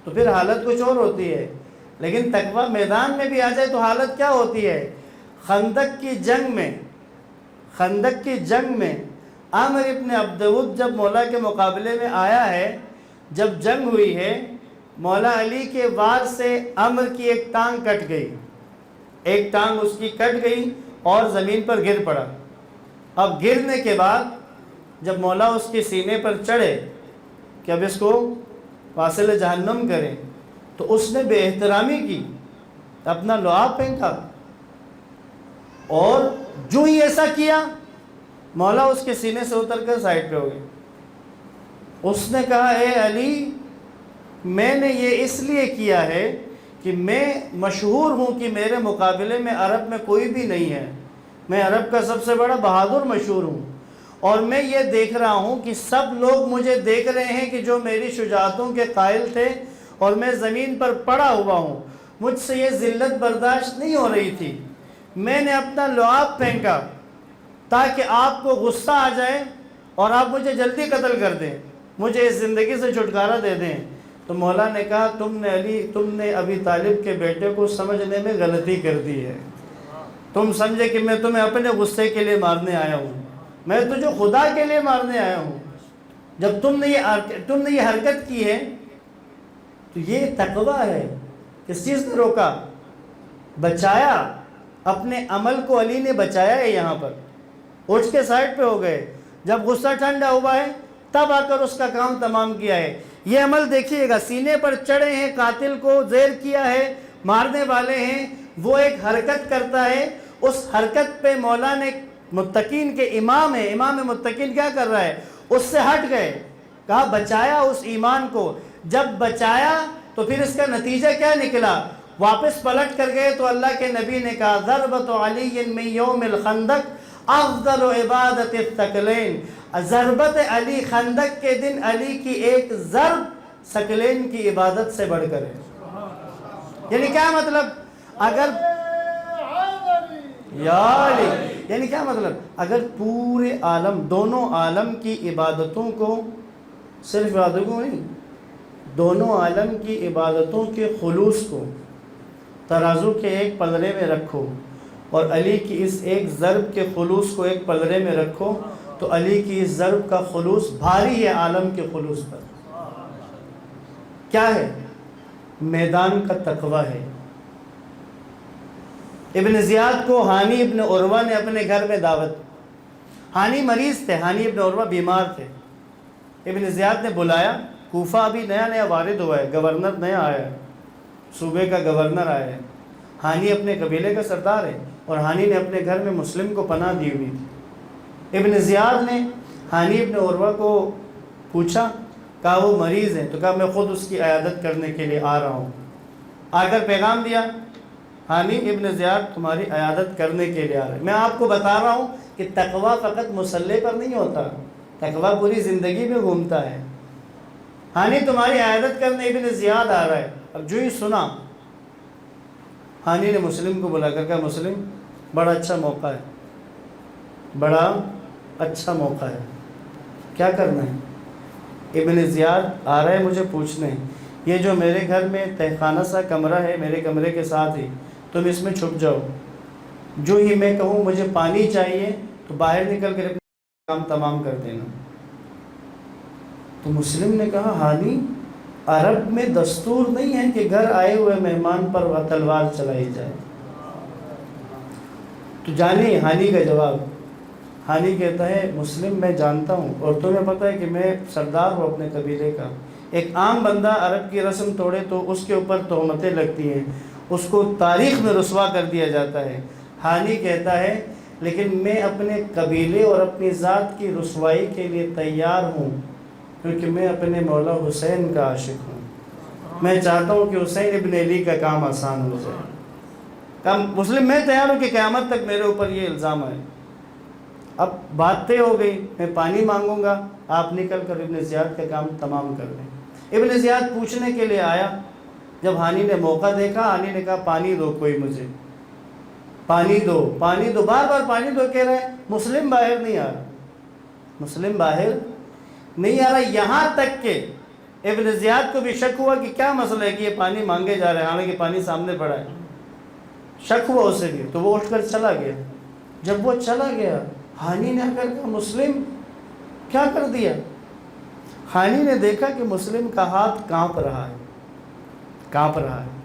[SPEAKER 1] تو پھر حالت کچھ اور ہوتی ہے، لیکن تقویٰ میدان میں بھی آ جائے تو حالت کیا ہوتی ہے؟ خندق کی جنگ میں عامر ابن عبدود جب مولا کے مقابلے میں آیا ہے، جب جنگ ہوئی ہے، مولا علی کے وار سے عامر کی ایک ٹانگ کٹ گئی، ایک ٹانگ اس کی کٹ گئی اور زمین پر گر پڑا۔ اب گرنے کے بعد جب مولا اس کے سینے پر چڑھے کہ اب اس کو واصل جہنم کریں، تو اس نے بے احترامی کی، اپنا لعاب پھینکا، اور جو ہی ایسا کیا مولا اس کے سینے سے اتر کر سائڈ پہ ہو گئے۔ اس نے کہا اے علی، میں نے یہ اس لیے کیا ہے کہ میں مشہور ہوں کہ میرے مقابلے میں عرب میں کوئی بھی نہیں ہے، میں عرب کا سب سے بڑا بہادر مشہور ہوں، اور میں یہ دیکھ رہا ہوں کہ سب لوگ مجھے دیکھ رہے ہیں کہ جو میری شجاعتوں کے قائل تھے، اور میں زمین پر پڑا ہوا ہوں، مجھ سے یہ ذلت برداشت نہیں ہو رہی تھی، میں نے اپنا لعاب پھینکا تاکہ آپ کو غصہ آ جائے اور آپ مجھے جلدی قتل کر دیں، مجھے اس زندگی سے چھٹکارا دے دیں۔ تو مولا نے کہا تم نے ابی طالب کے بیٹے کو سمجھنے میں غلطی کر دی ہے، تم سمجھے کہ میں تمہیں اپنے غصے کے لیے مارنے آیا ہوں، میں تجھے خدا کے لیے مارنے آیا ہوں۔ جب تم نے یہ حرکت کی ہے تو یہ تقویٰ ہے۔ کس چیز نے روکا؟ بچایا، اپنے عمل کو علی نے بچایا ہے، یہاں پر اٹھ کے سائڈ پہ ہو گئے، جب غصہ ٹھنڈا ہوا ہے تب آ کر اس کا کام تمام کیا ہے۔ یہ عمل دیکھیے گا، سینے پر چڑھے ہیں، قاتل کو زیر کیا ہے، مارنے والے ہیں، وہ ایک حرکت کرتا ہے، اس حرکت پہ مولا نے متقین کے امام ہے، امام متقین کیا کر رہا ہے؟ اس سے ہٹ گئے، کہا بچایا اس ایمان کو۔ جب بچایا تو پھر اس کا نتیجہ کیا نکلا؟ واپس پلٹ کر گئے تو اللہ کے نبی نے کہا ضربۃ علی من یوم الخندق افضل عبادت الثقلین، ضربت علی خندق کے دن علی کی ایک ضرب ثقلین کی عبادت سے بڑھ کر ہے۔ یعنی کیا مطلب؟ اگر یا علی، یعنی کیا مطلب؟ اگر پورے عالم، دونوں عالم کی عبادتوں کو، صرف عبادتوں کو نہیں، دونوں عالم کی عبادتوں کے خلوص کو ترازو کے ایک پلڑے میں رکھو، اور علی کی اس ایک ضرب کے خلوص کو ایک پلڑے میں رکھو، تو علی کی اس ضرب کا خلوص بھاری ہے عالم کے خلوص پر۔ کیا ہے؟ میدان کا تقویٰ ہے۔ ابن زیاد کو ہانی ابن عروہ نے اپنے گھر میں دعوت، ہانی مریض تھے، ہانی ابن عروہ بیمار تھے، ابن زیاد نے بلایا، کوفہ ابھی نیا وارد ہوا ہے، گورنر نیا آیا ہے، صوبے کا گورنر آیا ہے، ہانی اپنے قبیلے کا سردار ہے، اور ہانی نے اپنے گھر میں مسلم کو پناہ دی ہوئی تھی۔ ابن زیاد نے ہانی ابن عروہ کو پوچھا، کہا وہ مریض ہے، تو کہا میں خود اس کی عیادت کرنے کے لیے آ رہا ہوں۔ آ کر پیغام دیا، ہانی ابن زیاد تمہاری عیادت کرنے کے لیے آ رہا ہے۔ میں آپ کو بتا رہا ہوں کہ تقویٰ فقط مسلح پر نہیں ہوتا، تقویٰ پوری زندگی میں گھومتا ہے۔ ہانی تمہاری عیادت کرنے ابن زیاد آ رہا ہے۔ اب جو ہی سنا، ہانی نے مسلم کو بلا کر کہا مسلم، بڑا اچھا موقع ہے، بڑا اچھا موقع ہے، کیا کرنا ہے؟ ابن زیاد آ رہا ہے مجھے پوچھنے، یہ جو میرے گھر میں تہخانہ سا کمرہ ہے، میرے کمرے کے ساتھ ہی، تم اس میں چھپ جاؤ، جو ہی میں کہوں مجھے پانی چاہیے تو باہر نکل کر اپنا کام تمام کر دینا۔ تو مسلم نے کہا ہانی، عرب میں دستور نہیں ہے کہ گھر آئے ہوئے مہمان پر تلوار چلائی جائے۔ تو جانے ہانی کا جواب، ہانی کہتا ہے مسلم میں جانتا ہوں، اور تمہیں پتہ ہے کہ میں سردار ہوں اپنے قبیلے کا، ایک عام بندہ عرب کی رسم توڑے تو اس کے اوپر تہمتیں لگتی ہیں، اس کو تاریخ میں رسوا کر دیا جاتا ہے۔ ہانی کہتا ہے لیکن میں اپنے قبیلے اور اپنی ذات کی رسوائی کے لیے تیار ہوں، کیونکہ میں اپنے مولا حسین کا عاشق ہوں، میں چاہتا ہوں کہ حسین ابن علی کا کام آسان ہو جائے۔ مسلم میں تیار ہوں کہ قیامت تک میرے اوپر یہ الزام ہے۔ اب بات طے ہو گئی، میں پانی مانگوں گا، آپ نکل کر ابن زیاد کا کام تمام کر دیں۔ ابن زیاد پوچھنے کے لیے آیا، جب ہانی نے موقع دیکھا، ہانی نے کہا پانی دو کوئی مجھے، پانی دو پانی دو، بار بار پانی دو کہہ رہے ہیں، مسلم باہر نہیں آ رہا، مسلم باہر نہیں آ رہا۔ یہاں تک کہ ابن زیاد کو بھی شک ہوا کہ کیا مسئلہ ہے کہ یہ پانی مانگے جا رہے ہیں، حالانکہ پانی سامنے پڑا ہے، شک ہوا اسے بھی، تو وہ اٹھ کر چلا گیا۔ جب وہ چلا گیا، ہانی نے آ کر کہا مسلم کیا کر دیا؟ ہانی نے دیکھا کہ مسلم کا ہاتھ کانپ رہا ہے، کانپ رہا ہے۔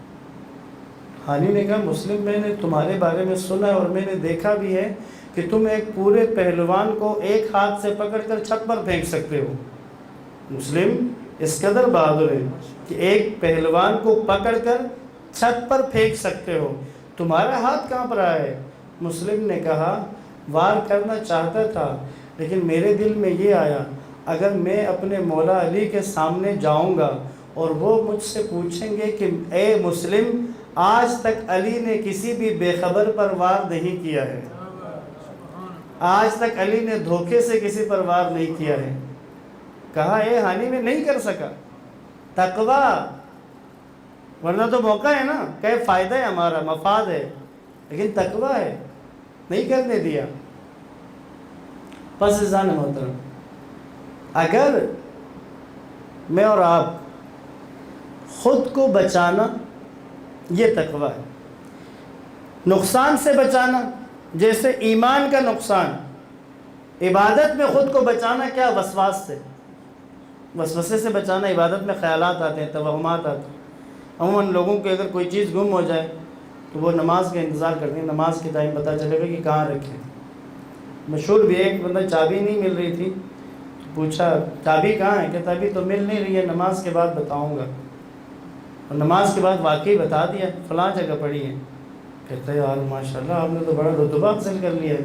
[SPEAKER 1] ہانی نے کہا مسلم میں نے تمہارے بارے میں سنا ہے اور میں نے دیکھا بھی ہے کہ تم ایک پورے پہلوان کو ایک ہاتھ سے پکڑ کر چھت پر پھینک سکتے ہو۔ مسلم اس قدر بہادر ہے کہ ایک پہلوان کو پکڑ کر چھت پر پھینک سکتے ہو، تمہارا ہاتھ کانپ رہا ہے۔ مسلم نے کہا وار کرنا چاہتا تھا لیکن میرے دل میں یہ آیا اگر میں اپنے مولا علی کے سامنے جاؤں گا اور وہ مجھ سے پوچھیں گے کہ اے مسلم آج تک علی نے کسی بھی بے خبر پر وار نہیں کیا ہے، آج تک علی نے دھوکے سے کسی پر وار نہیں کیا ہے، کہا اے ہانی میں نہیں کر سکا، تقوی، ورنہ تو موقع ہے نا، کہ فائدہ ہے ہمارا، مفاد ہے، لیکن تقوی ہے، نہیں کرنے دیا۔ پس عزیزان محترم، اگر میں اور آپ خود کو بچانا یہ تقوی ہے، نقصان سے بچانا جیسے ایمان کا نقصان، عبادت میں خود کو بچانا کیا؟ وسواس سے، وسوسے سے بچانا، عبادت میں خیالات آتے ہیں، توہمات آتے ہیں۔ عموماً لوگوں کے اگر کوئی چیز گم ہو جائے تو وہ نماز کا انتظار کرتے ہیں، نماز کے ٹائم پتہ چلے گا کہ کہاں رکھیں۔ مشہور بھی ایک بندہ، چابی نہیں مل رہی تھی، پوچھا چابی کہاں ہے؟ کہتا ابھی تو مل نہیں رہی ہے، نماز کے بعد بتاؤں گا، اور نماز کے بعد واقعی بتا دیا فلاں جگہ پڑی ہے۔ کہتا ہے یار ماشاءاللہ آپ نے تو بڑا رتبہ حاصل کر لیا ہے،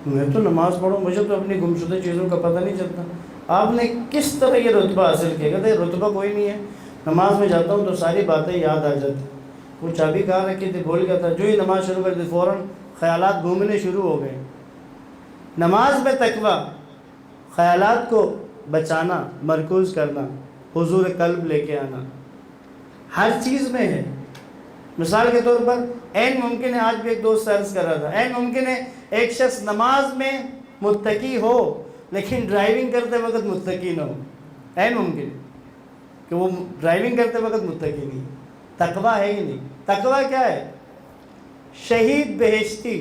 [SPEAKER 1] میں تو نماز پڑھوں مجھے تو اپنی گمشدہ چیزوں کا پتہ نہیں چلتا، آپ نے کس طرح یہ رتبہ حاصل کیا؟ کہتے ہیں رتبہ کوئی نہیں ہے، نماز میں جاتا ہوں تو ساری باتیں یاد آ جاتی۔ وہ چابی کہاں رکھی تھی بھول گیا تھا، جو ہی نماز شروع کر دی فوراً خیالات گھومنے شروع ہو گئے۔ نماز میں تقوی، خیالات کو بچانا، مرکوز کرنا، حضور قلب لے کے آنا، ہر چیز میں ہے۔ مثال کے طور پر عین ممکن ہے، آج بھی ایک دوست عرض کر رہا تھا، عین ممکن ہے ایک شخص نماز میں متقی ہو لیکن ڈرائیونگ کرتے وقت متقی نہ ہو، عین ممکن ہے کہ وہ ڈرائیونگ کرتے وقت متقی نہیں، تقوی ہے ہی نہیں۔ تقوی کیا ہے؟ شہید بہشتی،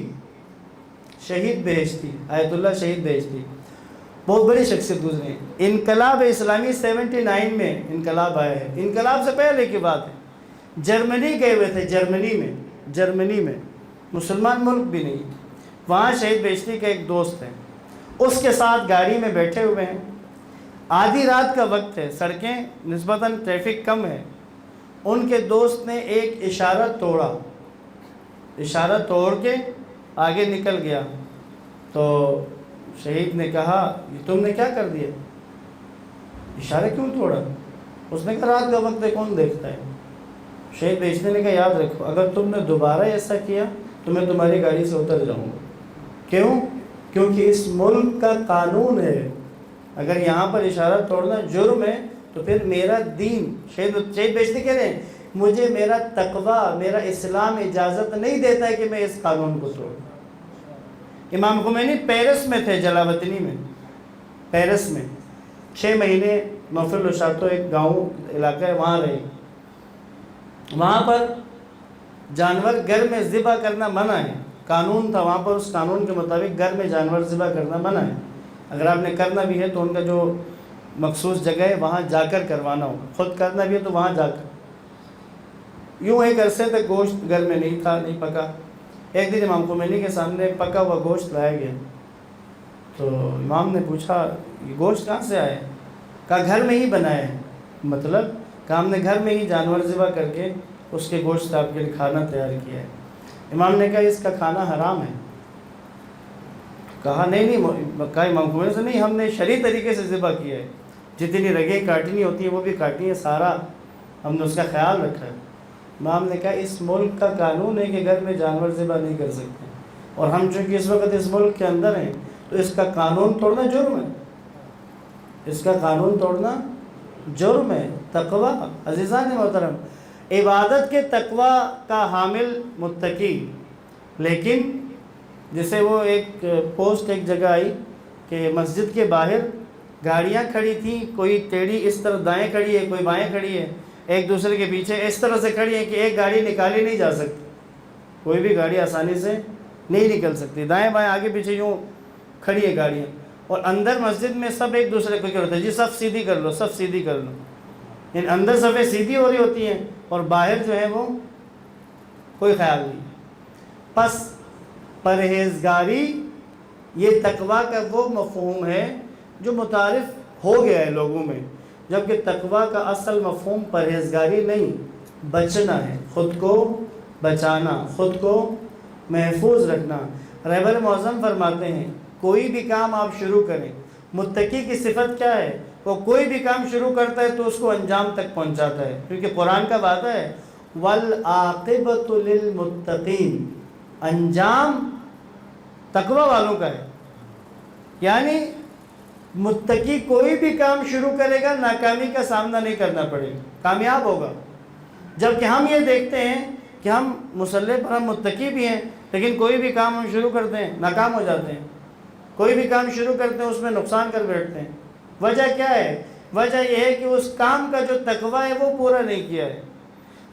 [SPEAKER 1] شہید بہشتی، آیت اللہ شہید بہشتی، بہت بڑی شخصیت گزرے ہیں۔ انقلاب اسلامی 79 میں انقلاب آیا ہے، انقلاب سے پہلے کی بات ہے، جرمنی گئے ہوئے تھے، جرمنی میں مسلمان ملک بھی نہیں، وہاں شہید بہشتی کا ایک دوست ہے، اس کے ساتھ گاڑی میں بیٹھے ہوئے ہیں، آدھی رات کا وقت ہے، سڑکیں نسبتاً ٹریفک کم ہے، ان کے دوست نے ایک اشارہ توڑا، اشارہ توڑ کے آگے نکل گیا، تو شہید نے کہا یہ تم نے کیا کر دیا، اشارہ کیوں توڑا؟ اس نے کہا رات کا وقت ہے کون دیکھتا ہے۔ شہید بہشتی نے کہا یاد رکھو اگر تم نے دوبارہ ایسا کیا تو میں تمہاری گاڑی سے اتر جاؤں گا۔ کیوں؟ کیونکہ اس ملک کا قانون ہے، اگر یہاں پر اشارہ توڑنا جرم ہے تو پھر میرا دین، شہید بہشتی کہہ رہے ہیں مجھے میرا تقوی، میرا اسلام اجازت نہیں دیتا ہے کہ میں اس قانون کو توڑوں۔ امام خمینی پیرس میں تھے، جلاوطنی میں، پیرس میں 6 مہینے محفل الشاطو ایک گاؤں علاقہ ہے وہاں رہے، وہاں پر جانور گھر میں ذبح کرنا منع ہے، قانون تھا وہاں پر، اس قانون کے مطابق گھر میں جانور ذبح کرنا منع ہے، اگر آپ نے کرنا بھی ہے تو ان کا جو مخصوص جگہ ہے وہاں جا کر کروانا ہوگا، خود کرنا بھی ہے تو وہاں جا کر۔ یوں ایک عرصے تک گوشت گھر میں نہیں تھا، نہیں پکا۔ ایک دن امام خمینی کے سامنے پکا ہوا گوشت لایا گیا، تو امام نے پوچھا یہ گوشت کہاں سے آیا؟ کہا گھر میں ہی بنایا ہے، مطلب کہ ہم نے گھر میں ہی جانور ذبح کر کے اس کے گوشت آپ کے لیے کھانا تیار کیا ہے۔ امام نے کہا اس کا کھانا حرام ہے؟ کہا نہیں، کہا امام خمینی سے نہیں، ہم نے شرعی طریقے سے ذبح کیا ہے، جتنی رگیں کاٹنی ہوتی ہیں وہ بھی کاٹنی ہے، سارا ہم نے اس کا خیال رکھا ہے۔ امام نے کہا اس ملک کا قانون ہے کہ گھر میں جانور ذبح نہیں کر سکتے، اور ہم چونکہ اس وقت اس ملک کے اندر ہیں تو اس کا قانون توڑنا جرم ہے، اس کا قانون توڑنا
[SPEAKER 3] جرم ہے تقوی عزیزان محترم، عبادت کے تقوی کا حامل متقی، لیکن جیسے وہ ایک پوسٹ ایک جگہ آئی کہ مسجد کے باہر گاڑیاں کھڑی تھیں، کوئی ٹیڑھی اس طرف دائیں کھڑی ہے، کوئی بائیں کھڑی ہے، ایک دوسرے کے پیچھے اس طرح سے کھڑی ہے کہ ایک گاڑی نکالی نہیں جا سکتی، کوئی بھی گاڑی آسانی سے نہیں نکل سکتی، دائیں بائیں آگے پیچھے یوں کھڑی ہے گاڑیاں، اور اندر مسجد میں سب ایک دوسرے کو کیا ہوتا ہے، جی صف سیدھی کر لو، صف سیدھی کر لو، یعنی اندر صفیں سیدھی ہو رہی ہوتی ہیں اور باہر جو ہے وہ کوئی خیال نہیں۔ پس پرہیزگاری یہ تقوی کا وہ مفہوم ہے جو متعارف ہو گیا ہے لوگوں میں، جبکہ تقوی کا اصل مفہوم پرہیزگاری نہیں، بچنا ہے، خود کو بچانا، خود کو محفوظ رکھنا۔ رہبر معظم فرماتے ہیں کوئی بھی کام آپ شروع کریں، متقی کی صفت کیا ہے، وہ کوئی بھی کام شروع کرتا ہے تو اس کو انجام تک پہنچاتا ہے، کیونکہ قرآن کا وعدہ ہے وَالْعَاقِبَةُ لِلْمُتَّقِينَ، انجام تقوی والوں کا ہے، یعنی متقی کوئی بھی کام شروع کرے گا ناکامی کا سامنا نہیں کرنا پڑے گا، کامیاب ہوگا۔ جبکہ ہم یہ دیکھتے ہیں کہ ہم مصلی پر ہم متقی بھی ہیں، لیکن کوئی بھی کام ہم شروع کرتے ہیں ناکام ہو جاتے ہیں، کوئی بھی کام شروع کرتے ہیں اس میں نقصان کر بیٹھتے ہیں۔ وجہ کیا ہے؟ وجہ یہ ہے کہ اس کام کا جو تقوی ہے وہ پورا نہیں کیا ہے۔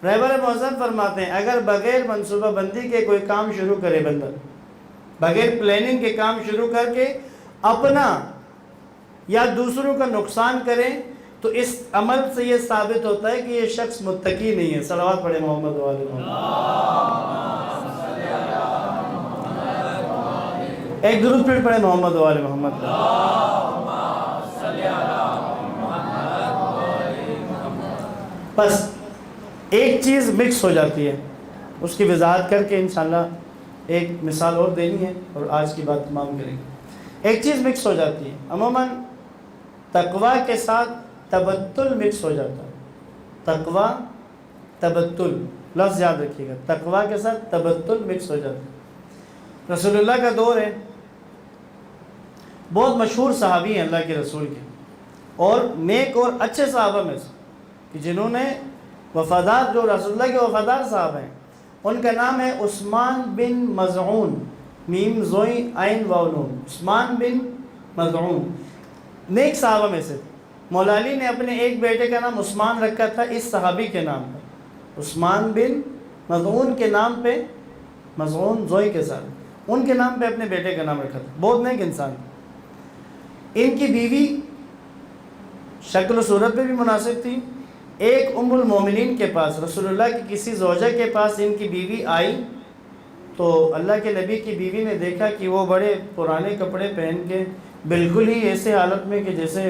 [SPEAKER 3] رہبر معظم فرماتے ہیں اگر بغیر منصوبہ بندی کے کوئی کام شروع کرے بندہ، بغیر پلاننگ کے کام شروع کر کے اپنا یا دوسروں کا نقصان کرے تو اس عمل سے یہ ثابت ہوتا ہے کہ یہ شخص متقی نہیں ہے۔ صلوات پڑھے محمد و آل محمد، ایک درود پھر پڑھے محمد و آل محمد۔ بس ایک چیز مکس ہو جاتی ہے، اس کی وضاحت کر کے انشاءاللہ ایک مثال اور دینی ہے اور آج کی بات تمام کریں گے۔ ایک چیز مکس ہو جاتی ہے، عموماً تقوی کے ساتھ تبتل مکس ہو جاتا ہے۔ تقوی تبتل لفظ یاد رکھیے گا، تقوی کے ساتھ تبتل مکس ہو جاتا ہے۔ رسول اللہ کا دور ہے، بہت مشہور صحابی ہیں اللہ کے رسول کے، اور نیک اور اچھے صحابہ میں سے کہ جنہوں نے وفادار، جو رسول اللہ کے وفادار صحابہ ہیں، ان کا نام ہے عثمان بن مظعون، میم زوئی عین واو نون، عثمان بن مظعون، نیک صحابہ میں سے۔ مولا علی نے اپنے ایک بیٹے کا نام عثمان رکھا تھا اس صحابی کے نام پر، عثمان بن مظعون کے نام پہ، مظعون زوئی کے ساتھ، ان کے نام پہ اپنے بیٹے کا نام رکھا تھا، بہت نیک انسان تھا۔ ان کی بیوی شکل و صورت میں بھی مناسب تھی۔ ایک ام المومنین کے پاس، رسول اللہ کی کسی زوجہ کے پاس ان کی بیوی آئی تو اللہ کے نبی کی بیوی نے دیکھا کہ وہ بڑے پرانے کپڑے پہن کے بالکل ہی ایسے حالت میں کہ جیسے،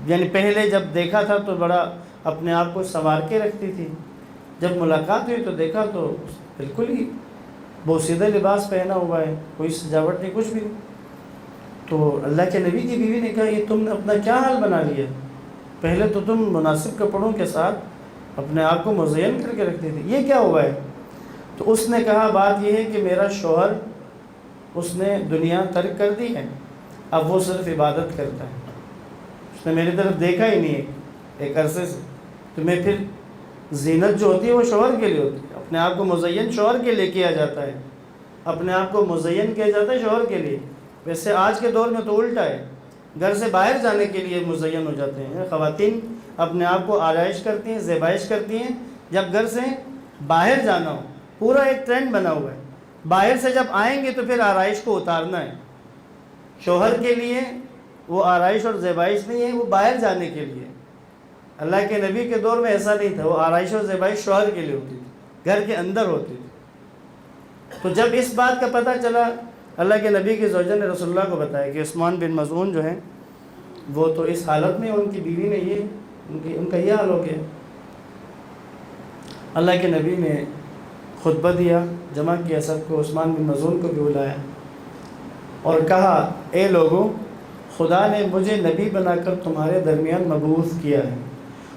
[SPEAKER 3] یعنی پہلے جب دیکھا تھا تو بڑا اپنے آپ کو سنوار کے رکھتی تھی، جب ملاقات ہوئی تو دیکھا تو بالکل ہی بوسیدہ لباس پہنا ہوا ہے، کوئی سجاوٹ نہیں، کچھ بھی نہیں۔ تو اللہ کے نبی کی بیوی نے کہا یہ تم نے اپنا کیا حال بنا لیا، پہلے تو تم مناسب کپڑوں کے ساتھ اپنے آپ کو مزین کر کے رکھتی تھی، یہ کیا ہوا ہے؟ تو اس نے کہا بات یہ ہے کہ میرا شوہر، اس نے دنیا ترک کر دی ہے، اب وہ صرف عبادت کرتا ہے، اس نے میری طرف دیکھا ہی نہیں ہے ایک عرصے سے، تو میں پھر زینت جو ہوتی ہے وہ شوہر کے لیے ہوتی ہے، اپنے آپ کو مزین شوہر کے لیے کیا جاتا ہے، اپنے آپ کو مزین کیا جاتا ہے شوہر کے لیے۔ ویسے آج کے دور میں تو الٹا ہے، گھر سے باہر جانے کے لیے مزین ہو جاتے ہیں، خواتین اپنے آپ کو آرائش کرتی ہیں، زیبائش کرتی ہیں جب گھر سے باہر جانا ہو، پورا ایک ٹرینڈ بنا ہوا ہے، باہر سے جب آئیں گے تو پھر آرائش کو اتارنا ہے، شوہر کے لیے وہ آرائش اور زیبائش نہیں ہے، وہ باہر جانے کے لیے۔ اللہ کے نبی کے دور میں ایسا نہیں تھا، وہ آرائش اور زیبائش شوہر کے لیے ہوتی تھی، گھر کے اندر ہوتی تھی۔ تو جب اس بات کا پتہ چلا، اللہ کے نبی کی زوجہ نے رسول اللہ کو بتایا کہ عثمان بن مظعون جو ہیں وہ تو اس حالت میں، ان کی بیوی نے ان کا یہ حال ہو گیا۔ اللہ کے نبی نے خطبہ دیا، جمع کیا سب کو، عثمان بن مظعون کو بھی بلایا اور کہا اے لوگوں، خدا نے مجھے نبی بنا کر تمہارے درمیان مبعوث کیا ہے،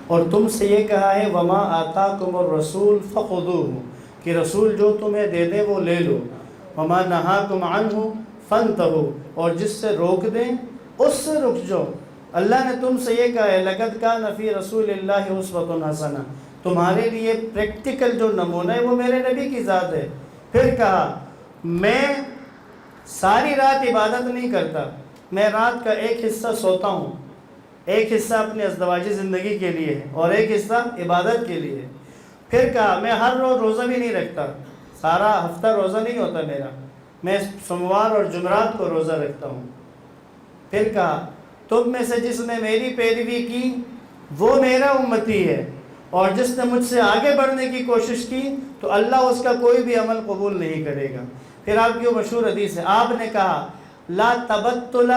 [SPEAKER 3] اور تم سے یہ کہا ہے وما آتاکم الرسول فخذوہ، کہ رسول جو تمہیں دے دے وہ لے لو، وما نہاکم عنہ فانتہوا، اور جس سے روک دیں اس سے رک جاؤ۔ اللہ نے تم سے یہ کہا ہے لقد کان فی رسول اللہ اسوۃ حسنہ، تمہارے لیے پریکٹیکل جو نمونہ ہے وہ میرے نبی کی ذات ہے۔ پھر کہا میں ساری رات عبادت نہیں کرتا، میں رات کا ایک حصہ سوتا ہوں، ایک حصہ اپنی ازدواجی زندگی کے لیے ہے اور ایک حصہ عبادت کے لیے ہے۔ پھر کہا میں ہر روز روزہ بھی نہیں رکھتا، سارا ہفتہ روزہ نہیں ہوتا میرا، میں سوموار اور جمعرات کو روزہ رکھتا ہوں۔ پھر کہا تم میں سے جس نے میری پیروی کی وہ میرا امتی ہے، اور جس نے مجھ سے آگے بڑھنے کی کوشش کی تو اللہ اس کا کوئی بھی عمل قبول نہیں کرے گا۔ پھر آپ کی وہ مشہور حدیث ہے، آپ نے کہا لا تبتل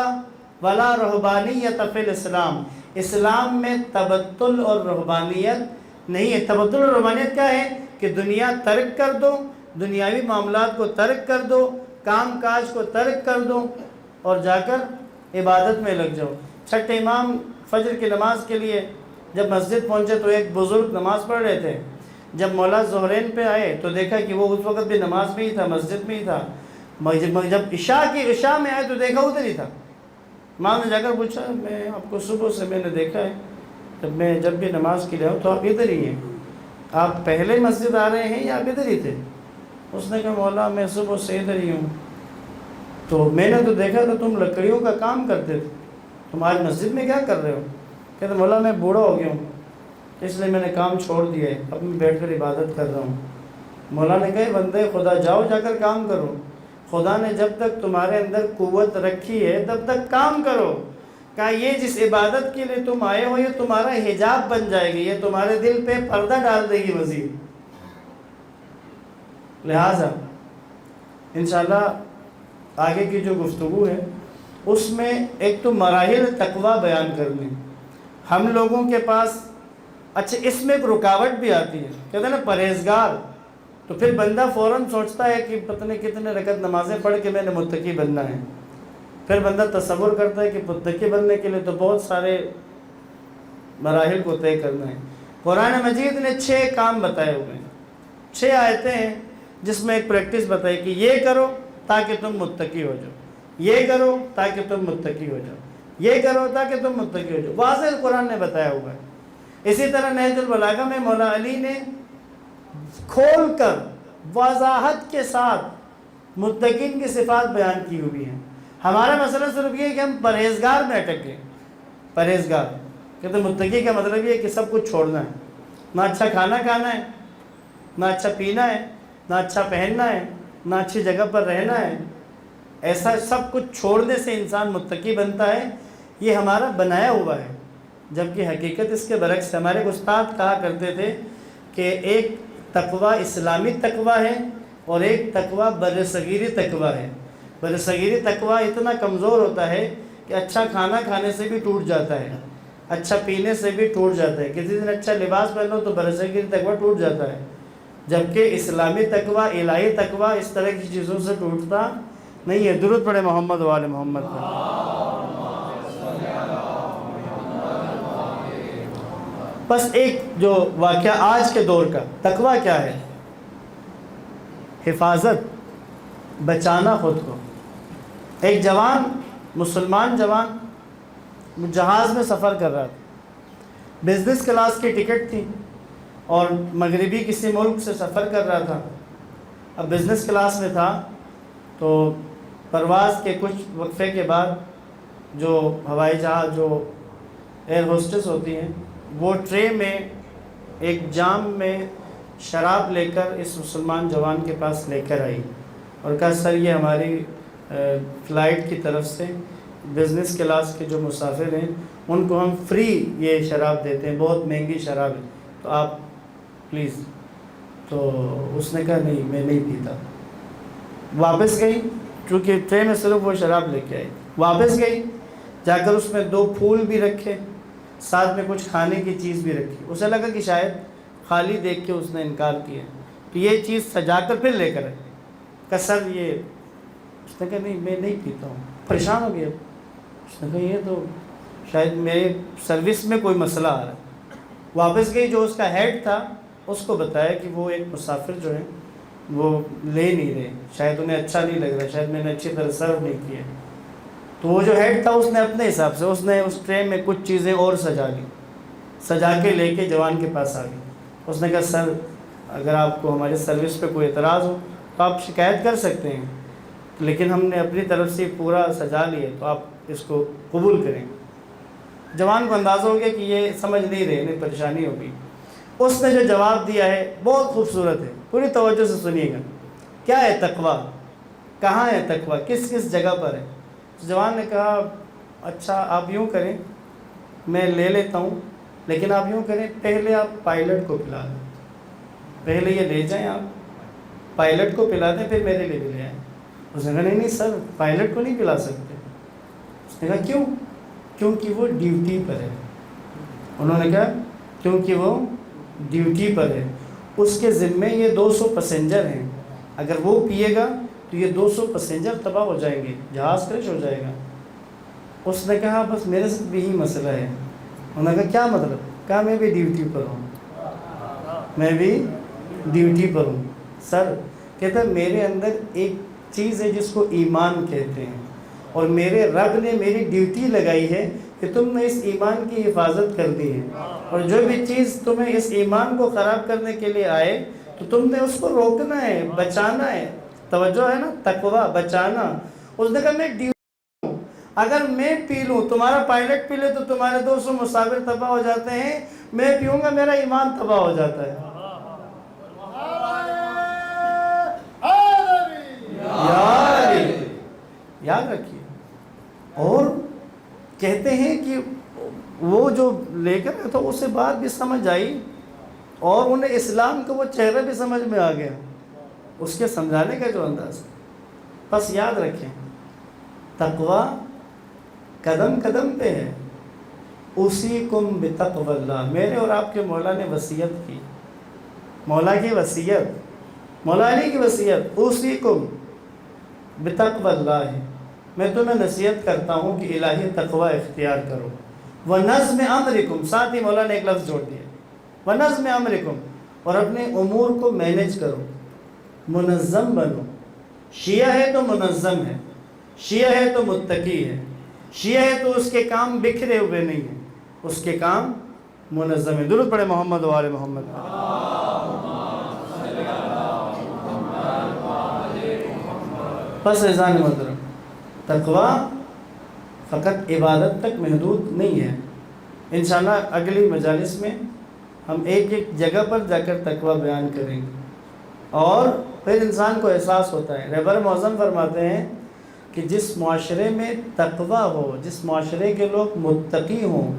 [SPEAKER 3] ولا رہبانیت فی الاسلام، اسلام میں تبتل اور رہبانیت نہیں ہے۔ تبتل اور رہبانیت کیا ہے کہ دنیا ترک کر دو، دنیاوی معاملات کو ترک کر دو، کام کاج کو ترک کر دو اور جا کر عبادت میں لگ جاؤ۔ چھٹے امام فجر کی نماز کے لیے جب مسجد پہنچے تو ایک بزرگ نماز پڑھ رہے تھے، جب مولا ظہرین پہ آئے تو دیکھا کہ وہ اس وقت بھی نماز میں ہی تھا، مسجد میں ہی تھا۔ جب عشاء میں آئے تو دیکھا ادھر ہی تھا۔ امام نے جا کر پوچھا میں آپ کو صبح سے میں نے دیکھا ہے، جب بھی نماز کے لیے آؤں تو آپ ادھر ہی ہیں، آپ پہلے مسجد آ رہے ہیں یا آپ ادھر ہی تھے؟ اس نے کہا مولا میں صبح سے ادھر ہی ہوں، تو میں نے تو دیکھا تھا تم لکڑیوں کا کام کرتے تھے، تم آج مسجد میں کیا کر رہے ہو؟ کہتے مولا میں بوڑھا ہو گیا ہوں اس لیے میں نے کام چھوڑ دیا ہے، اب میں بیٹھ کر عبادت کر رہا ہوں۔ مولا نے کہا بندے خدا جاؤ جا کر کام کرو، خدا نے جب تک تمہارے اندر قوت رکھی ہے تب تک کام کرو۔ کہا یہ جس عبادت کے لیے تم آئے ہو یہ تمہارا حجاب بن جائے گی، یہ تمہارے دل پہ پردہ ڈال دے گی مزید۔ لہٰذا انشاءاللہ آگے کی جو گفتگو ہے اس میں ایک تو مراحل تقویٰ بیان کرنے، ہم لوگوں کے پاس اچھا اس میں ایک رکاوٹ بھی آتی ہے، کہتے ہیں نا پرہیزگار، تو پھر بندہ فوراً سوچتا ہے کہ پتہ نہیں کتنے رکعت نمازیں پڑھ کے میں نے متقی بننا ہے، پھر بندہ تصور کرتا ہے کہ متقی بننے کے لیے تو بہت سارے مراحل کو طے کرنا ہے۔ قرآن مجید نے 6 کام بتائے ہوئے ہیں، 6 آیتیں ہیں جس میں ایک پریکٹس بتائی کہ یہ کرو تاکہ تم متقی ہو جاؤ، یہ کرو تاکہ تم متقی ہو جاؤ، یہ کرو تاکہ تم متقی ہو جاؤ، واضح قرآن نے بتایا ہوا ہے۔ اسی طرح نہج البلاغہ میں مولا علی نے کھول کر وضاحت کے ساتھ متقین کی صفات بیان کی ہوئی ہیں۔ ہمارا مسئلہ صرف یہ ہے کہ ہم پرہیزگار میں اٹک گئے۔ پرہیزگار کہتے ہیں متقی کا مطلب یہ ہے کہ سب کچھ چھوڑنا ہے، نہ اچھا کھانا کھانا ہے، نہ اچھا پینا ہے، نہ اچھا پہننا ہے، نہ اچھی جگہ پر رہنا ہے، ایسا سب کچھ چھوڑنے سے انسان متقی بنتا ہے۔ یہ ہمارا بنایا ہوا ہے، جبکہ حقیقت اس کے برعکس ہے۔ ہمارے استاد کہا کرتے تھے کہ ایک تقویٰ اسلامی تقویٰ ہے اور ایک تقویٰ برصغیری تقویٰ ہے۔ برصغیری تقویٰ اتنا کمزور ہوتا ہے کہ اچھا کھانا کھانے سے بھی ٹوٹ جاتا ہے، اچھا پینے سے بھی ٹوٹ جاتا ہے، کسی دن اچھا لباس پہنو تو برصغیری تقویٰ ٹوٹ جاتا ہے، جبکہ اسلامی تقویٰ الہی تقویٰ اس طرح کی چیزوں سے ٹوٹتا نہیں ہے۔ درود پڑھے محمد و آل محمد پر۔ بس ایک جو واقعہ آج کے دور کا تقویٰ کیا ہے؟ حفاظت، بچانا خود کو۔ ایک جوان، مسلمان جوان جہاز میں سفر کر رہا تھا، بزنس کلاس کی ٹکٹ تھی اور مغربی کسی ملک سے سفر کر رہا تھا۔ اب بزنس کلاس میں تھا تو پرواز کے کچھ وقفے کے بعد جو ہوائی جہاز جو ایئر ہوسٹس ہوتی ہیں وہ ٹرے میں ایک جام میں شراب لے کر اس مسلمان جوان کے پاس لے کر آئی اور کہا سر یہ ہماری فلائٹ کی طرف سے بزنس کلاس کے جو مسافر ہیں ان کو ہم فری یہ شراب دیتے ہیں، بہت مہنگی شراب ہے، تو آپ پلیز۔ تو اس نے کہا نہیں میں نہیں پیتا۔ واپس گئی، چونکہ ٹرے میں صرف وہ شراب لے کے آئی، واپس گئی، جا کر اس میں 2 پھول بھی رکھے، ساتھ میں کچھ کھانے کی چیز بھی رکھی۔ اسے لگا کہ شاید خالی دیکھ کے اس نے انکار کیا، تو یہ چیز سجا کر پھر لے کر آئے، کہ سر یہ، اس نے کہا نہیں میں نہیں پیتا ہوں۔ پریشان ہو گیا، اس نے کہا یہ تو شاید میرے سروس میں کوئی مسئلہ آ رہا ہے۔ واپس گئی، جو اس کا ہیڈ تھا اس کو بتایا کہ وہ ایک مسافر جو ہے وہ لے نہیں رہے، شاید انہیں اچھا نہیں لگ رہا، شاید میں نے اچھی طرح سرو نہیں کیا۔ تو وہ جو ہیڈ تھا اس نے اپنے حساب سے اس ٹرے میں کچھ چیزیں اور سجا لی، سجا کے لے کے جوان کے پاس آ گئی۔ اس نے کہا سر اگر آپ کو ہماری سروس پہ کوئی اعتراض ہو تو آپ شکایت کر سکتے ہیں، لیکن ہم نے اپنی طرف سے پورا سجا لیا تو آپ اس کو قبول کریں۔ جوان کو اندازہ ہو گیا کہ یہ سمجھ نہیں رہے، انہیں پریشانی ہوگی۔ اس نے جو جواب دیا ہے بہت خوبصورت ہے، پوری توجہ سے سنیے گا۔ کیا ہے تقویٰ؟ کہاں ہے تقویٰ؟ کس کس جگہ پر ہے؟ جوان نے کہا اچھا آپ یوں کریں، میں لے لیتا ہوں، لیکن آپ یوں کریں پہلے آپ پائلٹ کو پلا دیں، پہلے یہ لے جائیں، آپ پائلٹ کو پلا دیں پھر میرے لیے بھی لے آئیں۔ اس نے کہا نہیں سر پائلٹ کو نہیں پلا سکتے۔ اس نے کہا کیوں؟ کیونکہ وہ ڈیوٹی پر ہے۔ انہوں نے کہا کیونکہ وہ ڈیوٹی پر ہے، اس کے ذمے یہ 200 پیسنجر ہیں، اگر وہ پیے گا تو یہ 200 پیسنجر تباہ ہو جائیں گے، جہاز کریش ہو جائے گا۔ اس نے کہا بس میرے ساتھ بھی یہی مسئلہ ہے۔ انہوں نے کہا کیا مطلب؟ کہا میں بھی ڈیوٹی پر ہوں، میں بھی ڈیوٹی پر ہوں۔ سر کہتا ہے میرے اندر ایک چیز ہے جس کو ایمان کہتے ہیں، اور میرے رب نے میری ڈیوٹی لگائی ہے کہ تم نے اس ایمان کی حفاظت کر دی ہے، اور جو بھی چیز تمہیں اس ایمان کو خراب کرنے کے لیے آئے تو تم نے اس کو روکنا ہے، بچانا ہے۔ توجہ ہے نا، تقویٰ، بچانا۔ اس نے کہا میں ڈیوٹی ہوں، اگر میں پی لوں، تمہارا پائلٹ پی لے تو تمہارے 200 مسافر تباہ ہو جاتے ہیں، میں پیوں گا میرا ایمان تباہ ہو جاتا ہے۔ یاد رکھیے۔ اور کہتے ہیں کہ وہ جو لے کر گیا تھا اسے بات بھی سمجھ آئی، اور انہیں اسلام کا وہ چہرہ بھی سمجھ میں آ گیا، اس کے سمجھانے کا جو انداز۔ بس یاد رکھیں تقویٰ قدم قدم پہ ہے۔ اوصیکم بتقوی اللہ، میرے اور آپ کے مولا نے وصیت کی، مولا کی وصیت، مولا علی کی وصیت، اوصیکم بتقوی اللہ، میں تمہیں نصیحت کرتا ہوں کہ الہی تقویٰ اختیار کرو۔ وَنَظْمِ أَمْرِكُمْ، ساتھ ہی مولا نے ایک لفظ جوڑ دیا، وَنَظْمِ أَمْرِكُمْ، اور اپنے امور کو مینیج کرو، منظم بنو۔ شیعہ ہے تو منظم ہے، شیعہ ہے تو متقی ہے، شیعہ ہے تو اس کے کام بکھرے ہوئے نہیں ہیں، اس کے کام منظم ہے۔ درود پڑھے محمد و آل محمد۔ پس عزیزان محترم، تقویٰ فقط عبادت تک محدود نہیں ہے۔ انشاءاللہ اگلی مجالس میں ہم ایک ایک جگہ پر جا کر تقویٰ بیان کریں گے، اور پھر انسان کو احساس ہوتا ہے۔ رہبر معظم فرماتے ہیں کہ جس معاشرے میں تقویٰ ہو، جس معاشرے کے لوگ متقی ہوں،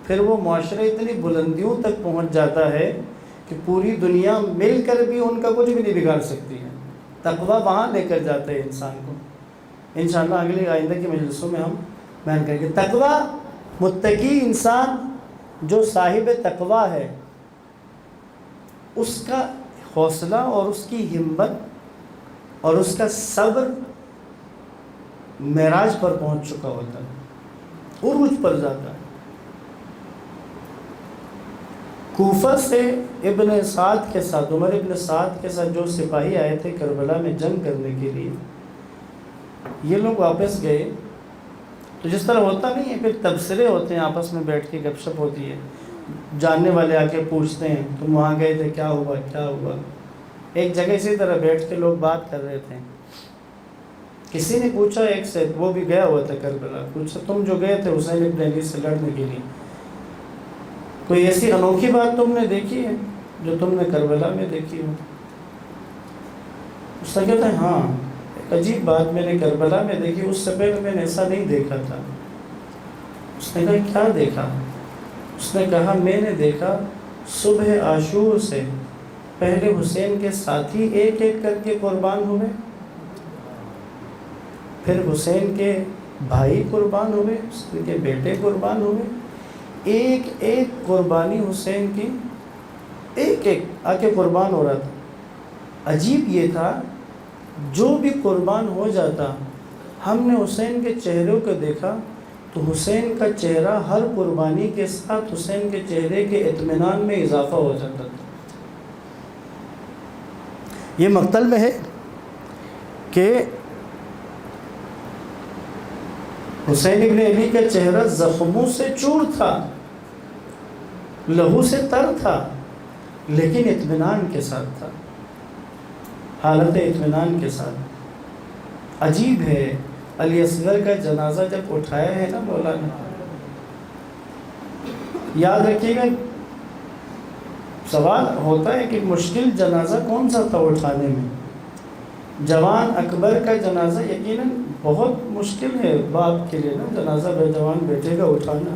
[SPEAKER 3] پھر وہ معاشرہ اتنی بلندیوں تک پہنچ جاتا ہے کہ پوری دنیا مل کر بھی ان کا کچھ بھی نہیں بگاڑ سکتی ہے۔ تقویٰ وہاں لے کر جاتا ہے انسان کو۔ انشاءاللہ اگلی آئندہ کی مجلسوں میں ہم بیان کریں گے۔ تقویٰ، متقی انسان جو صاحب تقویٰ ہے، اس کا حوصلہ اور اس کی ہمت اور اس کا صبر معراج پر پہنچ چکا ہوتا ہے، عروج پر جاتا ہے۔ کوفہ سے ابن سعد کے ساتھ، عمر ابن سعد کے ساتھ جو سپاہی آئے تھے کربلا میں جنگ کرنے کے لیے، یہ لوگ واپس گئے تو جس طرح ہوتا نہیں ہے، پھر تبصرے ہوتے ہیں، آپس میں بیٹھ کے گپ شپ ہوتی ہے، جاننے والے آ کے پوچھتے ہیں تم وہاں گئے تھے، کیا ہوا کیا ہوا۔ ایک جگہ اسی طرح بیٹھ کے لوگ بات کر رہے تھے، کسی نے پوچھا ایک سے، وہ بھی گیا ہوا تھا کربلا، پوچھا تم جو گئے تھے حسین ابن علی سے لڑنے کے لیے، کوئی ایسی انوکھی بات تم نے دیکھی ہے جو تم نے کربلا میں دیکھی ہو؟ اس نے کہتا ہے ہاں، ایک عجیب بات میں نے کربلا میں دیکھی، اس سے پہلے میں نے ایسا نہیں دیکھا تھا۔ اس نے کہا کیا دیکھا؟ اس نے کہا میں نے دیکھا صبح عاشور سے پہلے حسین کے ساتھی ایک ایک کر کے قربان ہوئے، پھر حسین کے بھائی قربان ہوئے، حسین کے بیٹے قربان ہوئے، ایک ایک قربانی حسین کی ایک ایک آ کے قربان ہو رہا تھا۔ عجیب یہ تھا جو بھی قربان ہو جاتا، ہم نے حسین کے چہروں کو دیکھا تو حسین کا چہرہ ہر قربانی کے ساتھ حسین کے چہرے کے اطمینان میں اضافہ ہو جاتا تھا۔ یہ مقتل میں ہے کہ حسین ابن علی کا چہرہ زخموں سے چور تھا، لہو سے تر تھا، لیکن اطمینان کے ساتھ تھا، حالت اطمینان کے ساتھ۔ عجیب ہے، علی اصغر کا جنازہ جب اٹھایا ہے نا مولانا، یاد رکھیے گا سوال ہوتا ہے کہ مشکل جنازہ کون سا تھا اٹھانے میں؟ جوان اکبر کا جنازہ یقیناً بہت مشکل ہے باپ کے لیے نا، جنازہ بے جوان بیٹے کا اٹھانا،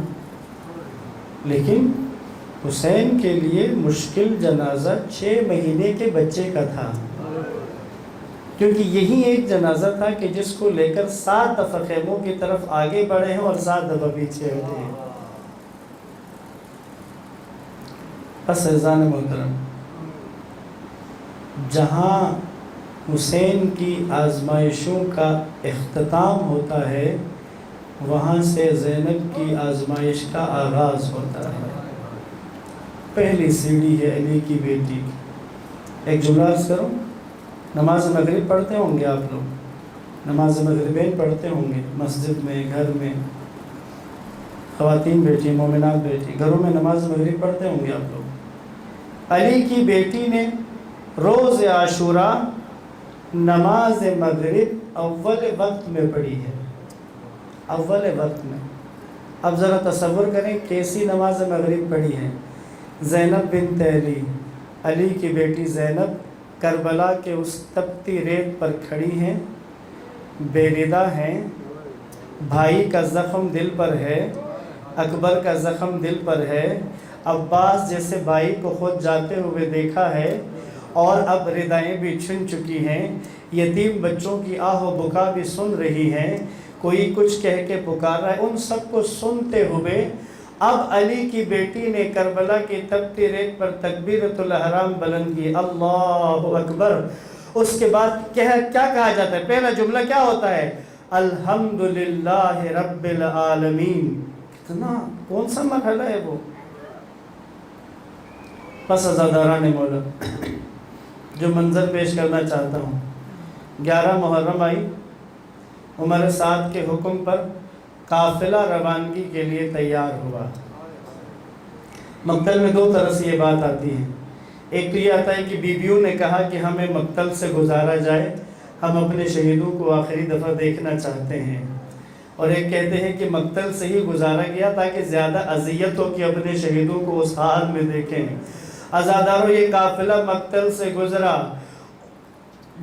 [SPEAKER 3] لیکن حسین کے لیے مشکل جنازہ 6 مہینے کے بچے کا تھا، کیونکہ یہی ایک جنازہ تھا کہ جس کو لے کر 7 دفعہ خیموں کی طرف آگے بڑھے ہیں اور 7 دفعہ پیچھے ہٹے ہیں۔ بس عزیزان محترم، جہاں حسین کی آزمائشوں کا اختتام ہوتا ہے، وہاں سے زینب کی آزمائش کا آغاز ہوتا ہے۔ پہلی سیڑھی ہے علی کی بیٹی کی۔ ایک جملہ عرض کروں، نماز مغرب پڑھتے ہوں گے آپ لوگ، نماز مغربین پڑھتے ہوں گے مسجد میں، گھر میں، خواتین بیٹی، مومنات بیٹی گھروں میں نماز مغرب پڑھتے ہوں گے آپ لوگ۔ علی کی بیٹی نے روز عاشوراء نماز مغرب اول وقت میں پڑھی ہے، اول وقت میں۔ اب ذرا تصور کریں کیسی نماز مغرب پڑھی ہے۔ زینب بنت علی، علی کی بیٹی زینب کربلا کے اس تپتی ریت پر کھڑی ہیں، بے ردا ہیں، بھائی کا زخم دل پر ہے، اکبر کا زخم دل پر ہے، عباس جیسے بھائی کو خود جاتے ہوئے دیکھا ہے اور اب ردائیں بھی چھن چکی ہیں، یتیم بچوں کی آہ و بکا بھی سن رہی ہیں، کوئی کچھ کہہ کے پکار رہا ہے، ان سب کو سنتے ہوئے اب علی کی بیٹی نے کربلا کی تپتی ریت پر تکبیرۃ الاحرام بلند کی، اللہ اکبر۔ اس کے بعد کیا کہا جاتا ہے؟ پہلا جملہ کیا ہوتا ہے؟ الحمدللہ رب العالمین۔ کتنا کون سا مرحلہ ہے وہ؟ پس عزاداران مولا، جو منظر پیش کرنا چاہتا ہوں، 11 محرم آئی، عمر سعد کے حکم پر قافلہ روانگی کے لیے تیار ہوا۔ مقتل میں 2 طرح سے یہ بات آتی ہے، ایک تو یہ آتا ہے کہ بیویوں نے کہا کہ ہمیں مقتل سے گزارا جائے، ہم اپنے شہیدوں کو آخری دفعہ دیکھنا چاہتے ہیں، اور ایک کہتے ہیں کہ مقتل سے ہی گزارا گیا تاکہ زیادہ اذیت ہو کہ اپنے شہیدوں کو اس حال میں دیکھیں۔ عزاداروں، یہ قافلہ مقتل سے گزرا۔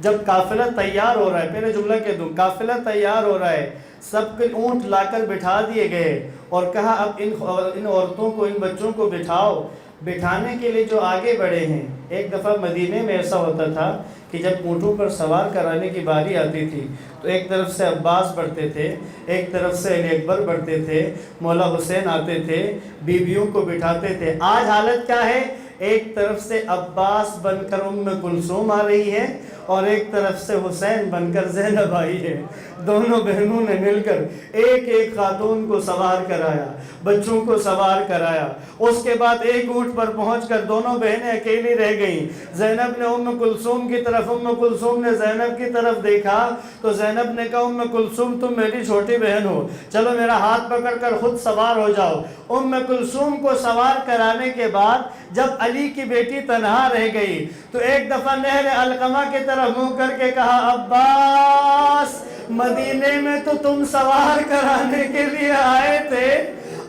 [SPEAKER 3] جب قافلہ تیار ہو رہا ہے، پہلے جملہ کہہ دوں، قافلہ تیار ہو رہا ہے، سب کے اونٹ لا کر بٹھا دیے گئے اور کہا اب ان عورتوں کو، ان بچوں کو بٹھاؤ۔ بٹھانے کے لیے جو آگے بڑھے ہیں، ایک دفعہ مدینے میں ایسا ہوتا تھا کہ جب اونٹوں پر سوار کرانے کی باری آتی تھی تو ایک طرف سے عباس بڑھتے تھے، ایک طرف سے علی اکبر بڑھتے تھے، مولا حسین آتے تھے، بیویوں کو بٹھاتے تھے۔ آج حالت کیا ہے؟ ایک طرف سے عباس بن کر ام کلثوم آ رہی ہے اور ایک طرف سے حسین بن کر زینب آئی ہے۔ دونوں بہنوں نے مل کر ایک ایک خاتون کو سوار کرایا، بچوں کو سوار کرایا۔ اس کے بعد ایک اونٹ پر پہنچ کر دونوں بہنیں اکیلی رہ گئیں۔ زینب نے ام کلثوم کی طرف، ام کلثوم نے زینب کی طرف دیکھا تو زینب نے کہا ام کلثوم تم میری چھوٹی بہن ہو، چلو میرا ہاتھ پکڑ کر خود سوار ہو جاؤ۔ ام کلثوم کو سوار کرانے کے بعد جب علی کی بیٹی تنہا رہ گئی تو ایک دفعہ نہر علقمہ کی طرف منہ کر کے کہا عباس، مدینے میں تو تم سوار کرانے کے لیے آئے تھے،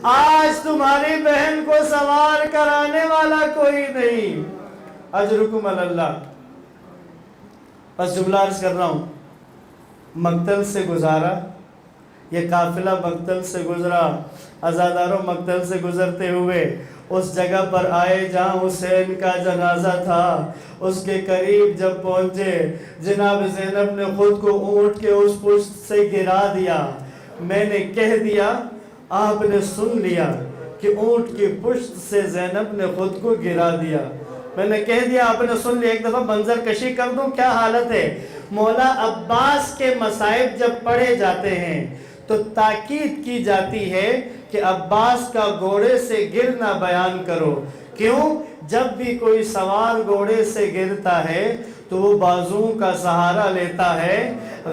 [SPEAKER 3] آج تمہاری بہن کو سوار کرانے والا کوئی نہیں، اجرکم علی اللہ۔ بس جملہ عرض کر رہا ہوں، مقتل سے گزارا، یہ قافلہ مقتل سے گزرا، عزاداروں مقتل سے گزرتے ہوئے اس جگہ پر آئے جہاں حسین کا جنازہ تھا۔ اس کے قریب جب پہنچے، جناب زینب نے خود کو اونٹ کے اس پشت سے گرا دیا۔ میں نے کہہ دیا، آپ نے سن لیا کہ اونٹ کی پشت سے زینب نے خود کو گرا دیا۔ میں نے کہہ دیا، آپ نے سن لیا۔ ایک دفعہ منظر کشی کر دوں، کیا حالت ہے؟ مولا عباس کے مصائب جب پڑھے جاتے ہیں تو تاکید کی جاتی ہے کہ عباس کا گھوڑے سے گرنا بیان کرو۔ کیوں؟ جب بھی کوئی سوار گھوڑے سے گرتا ہے تو وہ بازوؤں کا سہارا لیتا ہے،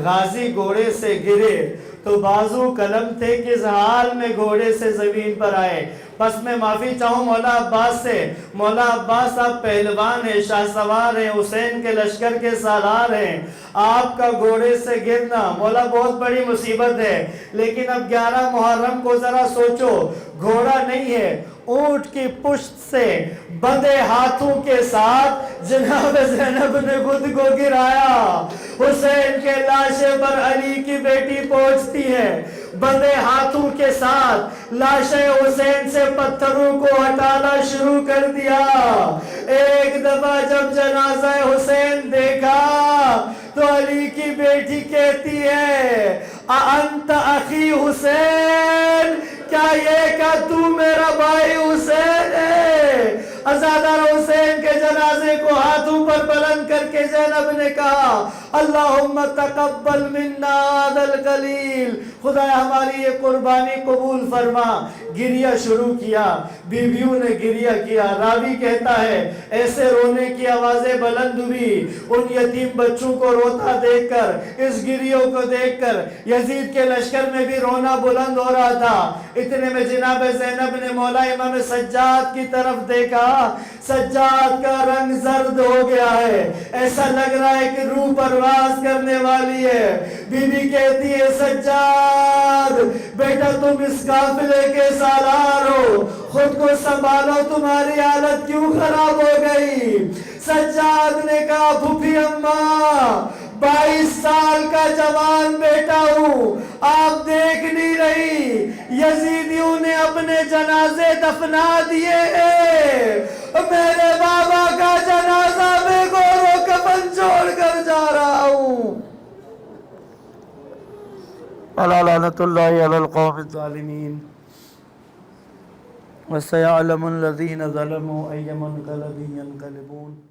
[SPEAKER 3] غازی گھوڑے سے گرے تو بازو قلم تھے کس حال میں گھوڑے سے زمین پر آئے۔ بس میں معافی چاہوں مولا عباس سے، مولا عباس آپ پہلوان ہیں، شاہ سوار ہیں، حسین کے لشکر کے سالار ہیں، آپ کا گھوڑے سے گرنا مولا بہت بڑی مصیبت ہے، لیکن اب 11 محرم کو ذرا سوچو، گھوڑا نہیں ہے، اونٹ کی پشت سے بندے ہاتھوں کے ساتھ جناب زینب نے خود کو گرایا۔ حسین کے لاشے پر علی کی بیٹی پہنچتی ہے، بندے ہاتھوں کے ساتھ لاشے حسین سے پتھروں کو ہٹانا شروع کر دیا۔ ایک دفعہ جب جنازہ حسین دیکھا تو علی کی بیٹی کہتی ہے اَأَنْتَ أَخِي حسین، کیا یہ کہ تو میرا بھائی حسین ہے؟ عزادار حسین کے جنازے کو ہاتھوں پر بلند کر کے زینب نے کہا اللہم تقبل منا هذا القلیل، خدایا ہماری یہ قربانی قبول فرما۔ گریہ شروع کیا، بیویوں نے گریہ کیا۔ راوی کہتا ہے ایسے رونے کی آوازیں بلند ہوئی، ان یتیم بچوں کو روتا دیکھ کر، اس گریوں کو دیکھ کر یزید کے لشکر میں بھی رونا بلند ہو رہا تھا۔ اتنے میں جناب زینب نے مولا امام سجاد کی طرف دیکھا، سجاد کا رنگ زرد ہو گیا ہے، ایسا لگ رہا ہے کہ روح پرواز کرنے والی ہے۔ بی بی کہتی ہے سجاد بیٹا تم اس قافلے کے سالار ہو، خود کو سنبھالو، تمہاری حالت کیوں خراب ہو گئی؟ سجاد نے کہا پھوپھی اماں 22 سال کا جوان بیٹا ہوں، آپ دیکھ نہیں رہی یزیدیوں نے اپنے جنازے دفنا دیے ہیں، میرے بابا کا جنازہ میں گور و کفن چھوڑ کر جا رہا ہوں۔ الا لعنت اللہ علی القوم الظالمین وسيعلم الذين ظلموا أي منقلب ينقلبون۔